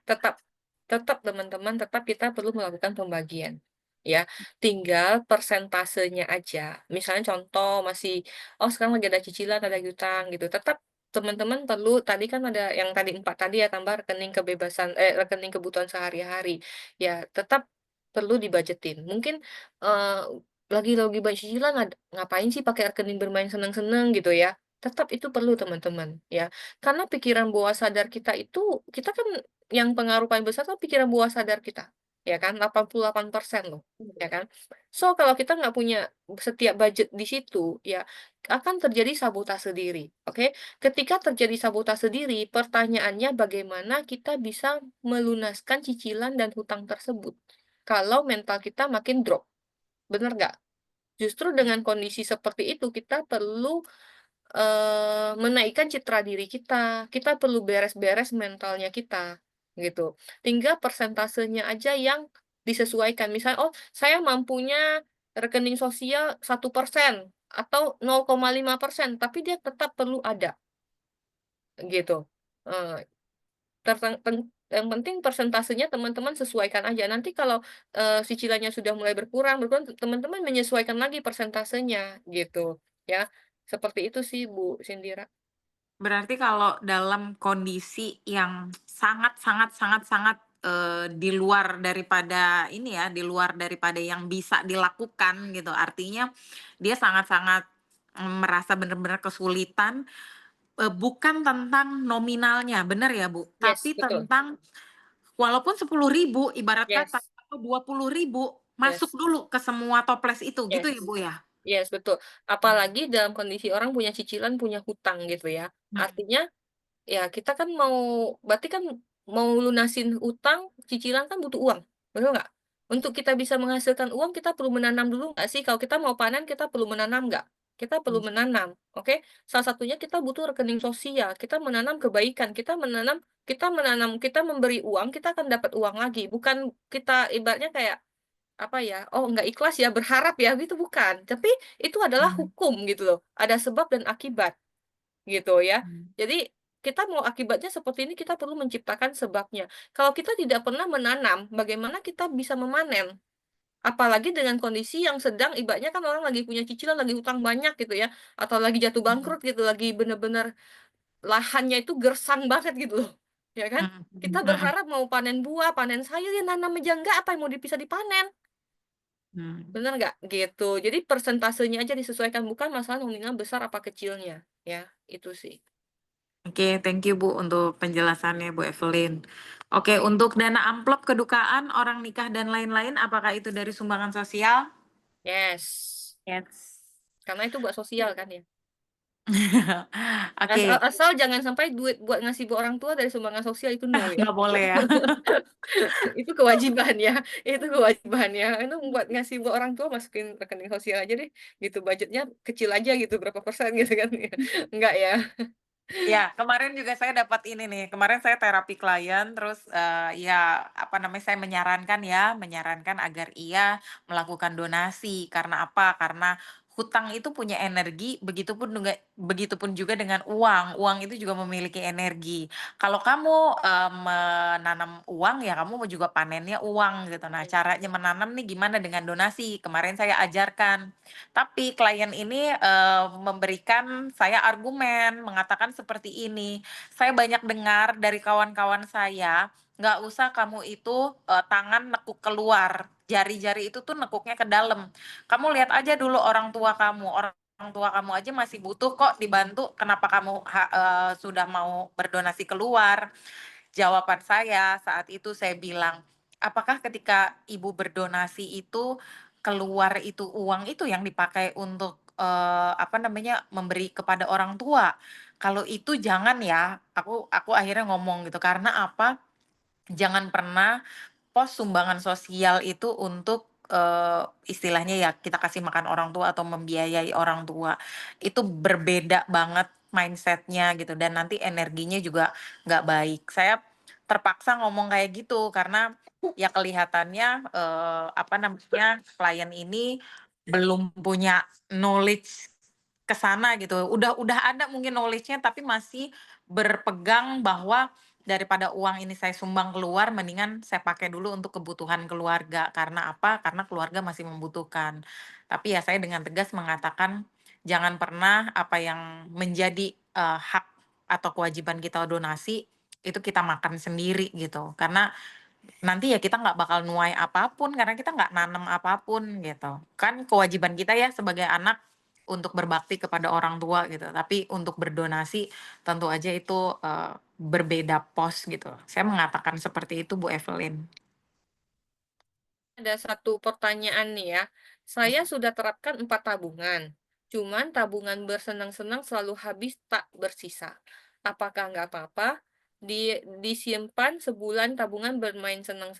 Tetap tetap teman-teman, tetap kita perlu melakukan pembagian, ya. Tinggal persentasenya aja. Misalnya contoh masih, oh sekarang lagi ada cicilan, ada hutang gitu, tetap teman-teman perlu tadi kan ada yang tadi 4 tadi ya, tambah rekening kebebasan rekening kebutuhan sehari-hari. Ya tetap perlu dibudgetin. Mungkin, eee, lagi bayar cicilan ngapain sih pakai rekening bermain seneng-seneng gitu ya. Tetap itu perlu teman-teman, ya. Karena pikiran bawah sadar kita itu, kita kan yang pengaruh paling besar kan pikiran bawah sadar kita, ya kan, 88% loh, ya kan. So, kalau kita nggak punya setiap budget di situ, ya akan terjadi sabotase diri, oke? Ketika terjadi sabotase diri, pertanyaannya bagaimana kita bisa melunaskan cicilan dan hutang tersebut kalau mental kita makin drop, bener nggak? Justru dengan kondisi seperti itu kita perlu, menaikkan citra diri kita perlu beres-beres mentalnya kita, gitu. Tinggal persentasenya aja yang disesuaikan, misalnya, "Oh, saya mampunya rekening sosial 1% atau 0,5%, tapi dia tetap perlu ada, gitu. Eee, terten pen yang penting persentasenya teman-teman sesuaikan aja, nanti kalau, cicilannya sudah mulai berkurang, teman-teman menyesuaikan lagi persentasenya, gitu, ya. Seperti itu sih, Bu Sindira. Berarti kalau dalam kondisi yang sangat sangat sangat sangat, di luar daripada ini ya, di luar daripada yang bisa dilakukan gitu, artinya dia sangat-sangat, merasa benar-benar kesulitan, bukan tentang nominalnya, bener ya, Bu? Yes, Tapi betul. tentang walaupun 10.000 ibarat kata Yes, atau 20.000 masuk yes, dulu ke semua toples itu, gitu yes, ya, Bu, ya? yes, betul. Apalagi dalam kondisi orang punya cicilan, punya hutang gitu ya. Mhm, Artinya, ya kita kan berarti kan mau lunasin utang, cicilan kan butuh uang, betul nggak? Untuk kita bisa menghasilkan uang, kita perlu menanam dulu nggak sih? Kalau kita mau panen, kita perlu menanam nggak? Kita perlu mhm, menanam, oke? Salah satunya kita butuh rekening sosial, kita menanam kebaikan, kita memberi uang, kita akan dapat uang lagi. Bukan kita ibaratnya kayak apa ya, oh nggak ikhlas ya, berharap ya, gitu bukan. Tapi itu adalah mhm, hukum gitu loh, ada sebab dan akibat gitu ya. mhm, Jadi kita mau akibatnya seperti ini, kita perlu menciptakan sebabnya. Kalau kita tidak pernah menanam, bagaimana kita bisa memanen? Apalagi dengan kondisi yang sedang ibaratnya kan orang lagi punya cicilan, lagi hutang banyak gitu ya, atau lagi jatuh mhm, bangkrut gitu, lagi bener-bener lahannya itu gersang banget gitu loh, ya kan? mhm, Kita mhm, mhm, berharap mau panen buah, panen sayur, ya nanam aja enggak, apa yang mau bisa dipanen? mhm. Bener nggak? Gitu. Jadi persentasenya aja disesuaikan, bukan masalah nominal besar apa kecilnya, ya, itu sih. Oke, thank you Bu untuk penjelasannya Bu Evelyn. Oke, untuk dana amplop kedukaan, orang nikah dan lain-lain, apakah itu dari sumbangan sosial? Yes, Yes. karena itu buat sosial kan ya. Asal Oke, asal jangan sampai duit buat ngasih buat orang tua dari sumbangan sosial itu no ya. nggak boleh ya. Itu kewajiban ya, itu kewajiban ya. Itu buat ngasih buat orang tua masukin rekening sosial aja deh, gitu. Budgetnya kecil aja gitu, berapa persen gitu kan. Enggak ya? Ya, kemarin juga saya dapat ini nih, kemarin saya terapi klien, terus, ya, apa namanya, saya menyarankan agar ia melakukan donasi. Karena apa? Karena hutang itu punya energi, begitupun juga dengan uang. Uang itu juga memiliki energi. Kalau kamu, menanam uang, ya kamu mau juga panennya uang, gitu. Nah, caranya menanam nih gimana dengan donasi, kemarin saya ajarkan. Tapi klien ini, memberikan saya argumen, mengatakan seperti ini, "Saya banyak dengar dari kawan-kawan saya, nggak usah kamu itu, tangan nekuk keluar, jari-jari itu tuh nekuknya ke dalam. Kamu lihat aja dulu orang tua kamu aja masih butuh kok dibantu, kenapa kamu sudah mau berdonasi keluar?" Jawaban saya saat itu saya bilang, "Apakah ketika Ibu berdonasi itu, keluar itu uang itu yang dipakai untuk, apa namanya, memberi kepada orang tua? Kalau itu jangan ya." Aku akhirnya ngomong gitu, karena apa, jangan pernah pos sumbangan sosial itu untuk, istilahnya ya kita kasih makan orang tua atau membiayai orang tua. Itu berbeda banget mindset-nya gitu dan nanti energinya juga nggak baik. Saya terpaksa ngomong kayak gitu karena ya kelihatannya, apa namanya, klien ini belum punya knowledge ke sana gitu. Udah ada mungkin knowledge-nya tapi masih berpegang bahwa daripada uang ini saya sumbang keluar, mendingan saya pakai dulu untuk kebutuhan keluarga. Karena apa? Karena keluarga masih membutuhkan. Tapi ya saya dengan tegas mengatakan, jangan pernah apa yang menjadi, hak atau kewajiban kita donasi, itu kita makan sendiri gitu. Karena nanti ya kita nggak bakal nuai apapun karena kita nggak nanem apapun gitu. Kan kewajiban kita ya sebagai anak untuk berbakti kepada orang tua gitu, tapi untuk berdonasi tentu aja itu, berbeda pos gitu. Saya mengatakan seperti itu Bu Evelyn. Ada satu pertanyaan nih ya. Saya sudah terapkan 4 tabungan, cuman tabungan bersenang-senang selalu habis tak bersisa. Apakah nggak apa-apa disimpan sebulan tabungan bermain senang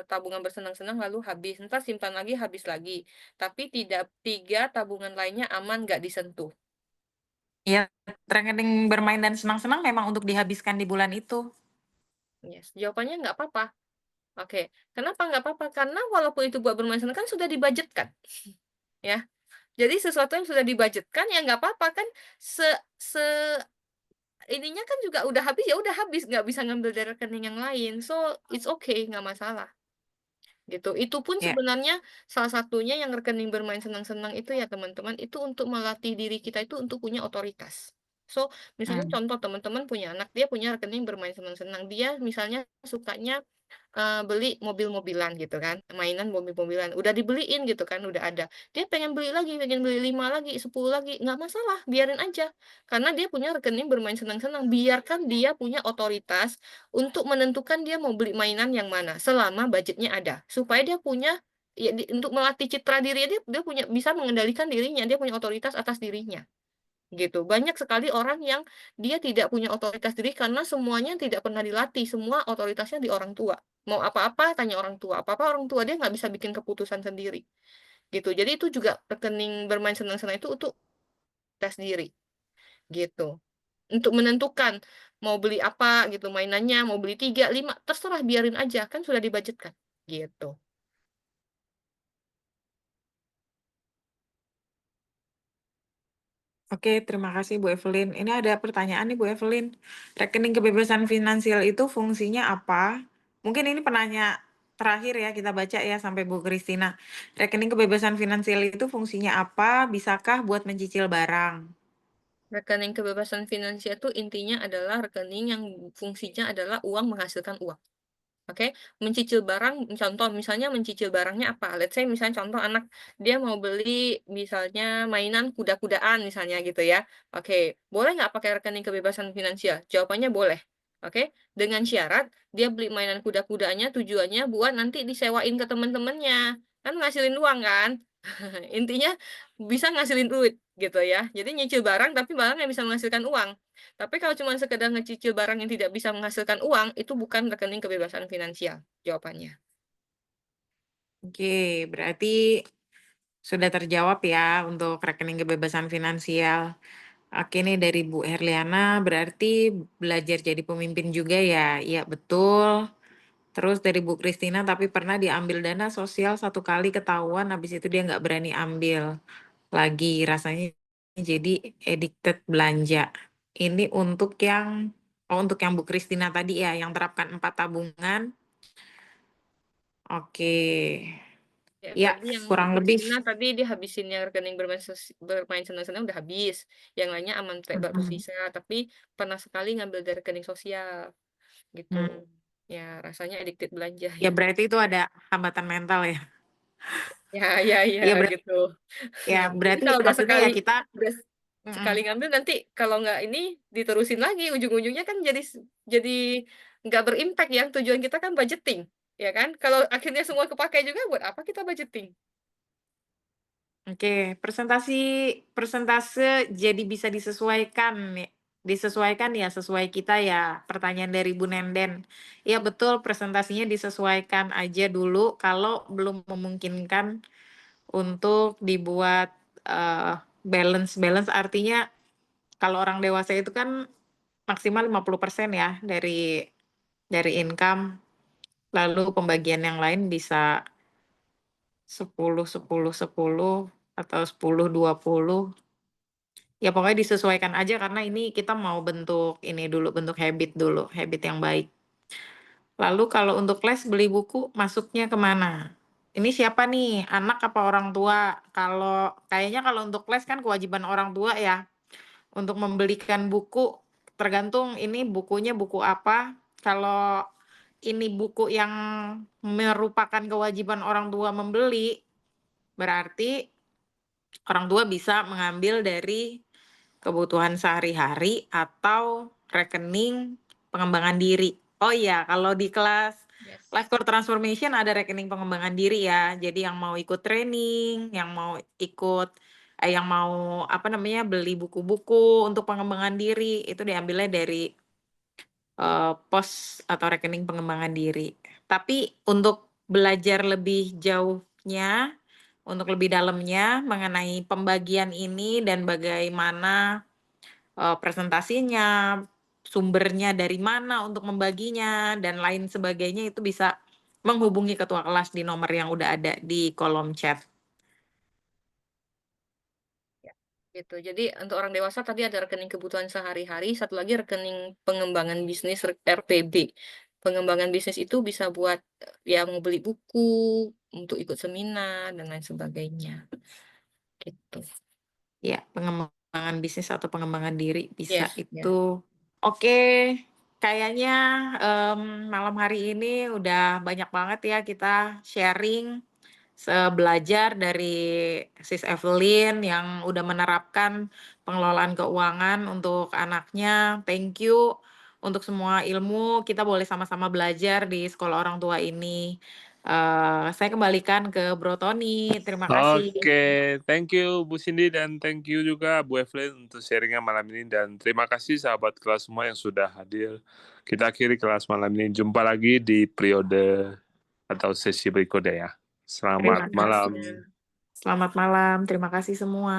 tabungan bersenang-senang lalu habis, entar simpan lagi habis lagi, tapi tidak 3 tabungan lainnya aman nggak disentuh? Ya, rekening bermain dan senang-senang memang untuk dihabiskan di bulan itu. Yes, jawabannya nggak apa-apa. Oke, kenapa nggak apa-apa? Karena walaupun itu buat bermain senang kan sudah dibudgetkan, ya. Jadi sesuatu yang sudah dibudgetkan ya nggak apa-apa kan se se ininya kan juga udah habis, ya udah habis, nggak bisa ngambil dari rekening yang lain. So, it's okay, nggak masalah, gitu. Itu pun Ya. sebenarnya salah satunya yang rekening bermain senang-senang itu ya teman-teman, itu untuk melatih diri kita itu untuk punya otoritas. So, misalnya Hmm. contoh teman-teman punya anak, dia punya rekening bermain senang-senang, dia misalnya sukanya beli mobil-mobilan gitu kan, mainan mobil-mobilan, udah dibeliin gitu kan, udah ada. Dia pengen beli lagi, pengen beli 5 lagi, 10 lagi, nggak masalah, biarin aja. Karena dia punya rekening bermain senang-senang, biarkan dia punya otoritas untuk menentukan dia mau beli mainan yang mana, selama budgetnya ada. Supaya dia punya ya untuk melatih citra diri dia, dia punya bisa mengendalikan dirinya, dia punya otoritas atas dirinya. Gitu. Banyak sekali orang yang dia tidak punya otoritas diri karena semuanya tidak pernah dilatih, semua otoritasnya di orang tua. Mau apa-apa tanya orang tua, apa-apa orang tua, dia nggak bisa bikin keputusan sendiri, gitu. Jadi itu juga rekening bermain senang-senang itu untuk tes diri, gitu. Untuk menentukan mau beli apa gitu, mainannya mau beli 3 5 terserah biarin aja, kan sudah dibudgetkan, gitu. Oke, terima kasih Bu Evelyn. Ini ada pertanyaan nih Bu Evelyn. Rekening kebebasan finansial itu fungsinya apa? Mungkin ini penanya terakhir ya kita baca ya sampai Bu Kristina. Rekening kebebasan finansial itu fungsinya apa? Bisakah buat mencicil barang? Rekening kebebasan finansial itu intinya adalah rekening yang fungsinya adalah uang menghasilkan uang. Oke, mencicil barang, contoh misalnya mencicil barangnya apa? Let's say misalnya contoh anak dia mau beli misalnya mainan kuda-kudaan misalnya gitu ya. Oke, boleh nggak pakai rekening kebebasan finansial? Jawabannya boleh. Oke, dengan syarat dia beli mainan kuda-kudaannya tujuannya buat nanti disewain ke teman-temannya. Kan ngasilin uang kan? Intinya bisa ngasilin duit gitu ya. Jadi nyicil barang tapi barang yang bisa menghasilkan uang. Tapi kalau cuma sekedar ngecicil barang yang tidak bisa menghasilkan uang, itu bukan rekening kebebasan finansial, jawabannya. Oke, berarti sudah terjawab ya untuk rekening kebebasan finansial. Oke nih dari Bu Herliana, berarti belajar jadi pemimpin juga ya? Iya betul. Terus dari Bu Kristina, tapi pernah diambil dana sosial 1 kali ketahuan, habis itu dia nggak berani ambil lagi. Rasanya jadi addicted belanja. Ini untuk yang Bu Kristina tadi ya, yang terapkan 4 tabungan. Oke. Ya, Ya, tadi yang Bu kurang lebih. Christina tadi dia habisin yang rekening bermain senang-senang udah habis, yang lainnya aman tak Mhm. bersisa, tapi pernah sekali ngambil dari rekening sosial, gitu. Hmm. Ya, rasanya addicted belanja Ya ya. berarti itu ada hambatan mental ya. Ya ya ya, Iya berarti gitu. ya Jadi berarti kalau maksudnya ya kita. udah Mhm. sekali ngambil nanti kalau nggak ini diterusin lagi ujung-ujungnya kan jadi nggak berimpact ya, tujuan kita kan budgeting, ya kan? Kalau akhirnya semua kepakai juga buat apa kita budgeting? Oke, persentase jadi bisa disesuaikan ya sesuai kita ya, pertanyaan dari Bu Nenden. Iya betul, presentasinya disesuaikan aja dulu kalau belum memungkinkan untuk dibuat, balance artinya kalau orang dewasa itu kan maksimal 50% ya dari income, lalu pembagian yang lain bisa 10, 10, 10, atau 10, 20. Ya pokoknya disesuaikan aja karena ini kita mau bentuk habit dulu, habit yang baik. Lalu kalau untuk les beli buku masuknya kemana? Ini siapa nih, anak apa orang tua? Kayaknya kalau untuk les kan kewajiban orang tua ya, untuk membelikan buku, tergantung ini bukunya buku apa. Kalau ini buku yang merupakan kewajiban orang tua membeli, berarti orang tua bisa mengambil dari kebutuhan sehari-hari atau rekening pengembangan diri. Oh iya, kalau di kelas Yes. Life Core Transformation ada rekening pengembangan diri ya. Jadi yang mau ikut training, yang mau ikut yang mau apa namanya, beli buku-buku untuk pengembangan diri, itu diambilnya dari pos atau rekening pengembangan diri. Tapi untuk belajar lebih jauhnya, untuk lebih dalamnya mengenai pembagian ini dan bagaimana, presentasinya, sumbernya dari mana untuk membaginya, dan lain sebagainya itu bisa menghubungi ketua kelas di nomor yang udah ada di kolom chat. Ya, gitu. Jadi untuk orang dewasa tadi ada rekening kebutuhan sehari-hari, satu lagi rekening pengembangan bisnis RPB. Pengembangan bisnis itu bisa buat ya mau beli buku, untuk ikut seminar dan lain sebagainya. Gitu. Ya, pengembangan bisnis atau pengembangan diri bisa Yes, ya. itu. Oke, kayaknya, malam hari ini udah banyak banget ya kita sharing, belajar dari Sis Evelyn yang udah menerapkan pengelolaan keuangan untuk anaknya. Thank you untuk semua ilmu, kita boleh sama-sama belajar di sekolah orang tua ini. Saya kembalikan ke Bro Tony, terima kasih. Oke, thank you Bu Cindy dan thank you juga Bu Evelyn untuk sharingnya malam ini dan terima kasih sahabat kelas semua yang sudah hadir. Kita akhiri kelas malam ini. Jumpa lagi di periode atau sesi berikutnya ya. Terima Selamat kasih. malam. Ya. Selamat malam, terima kasih semua.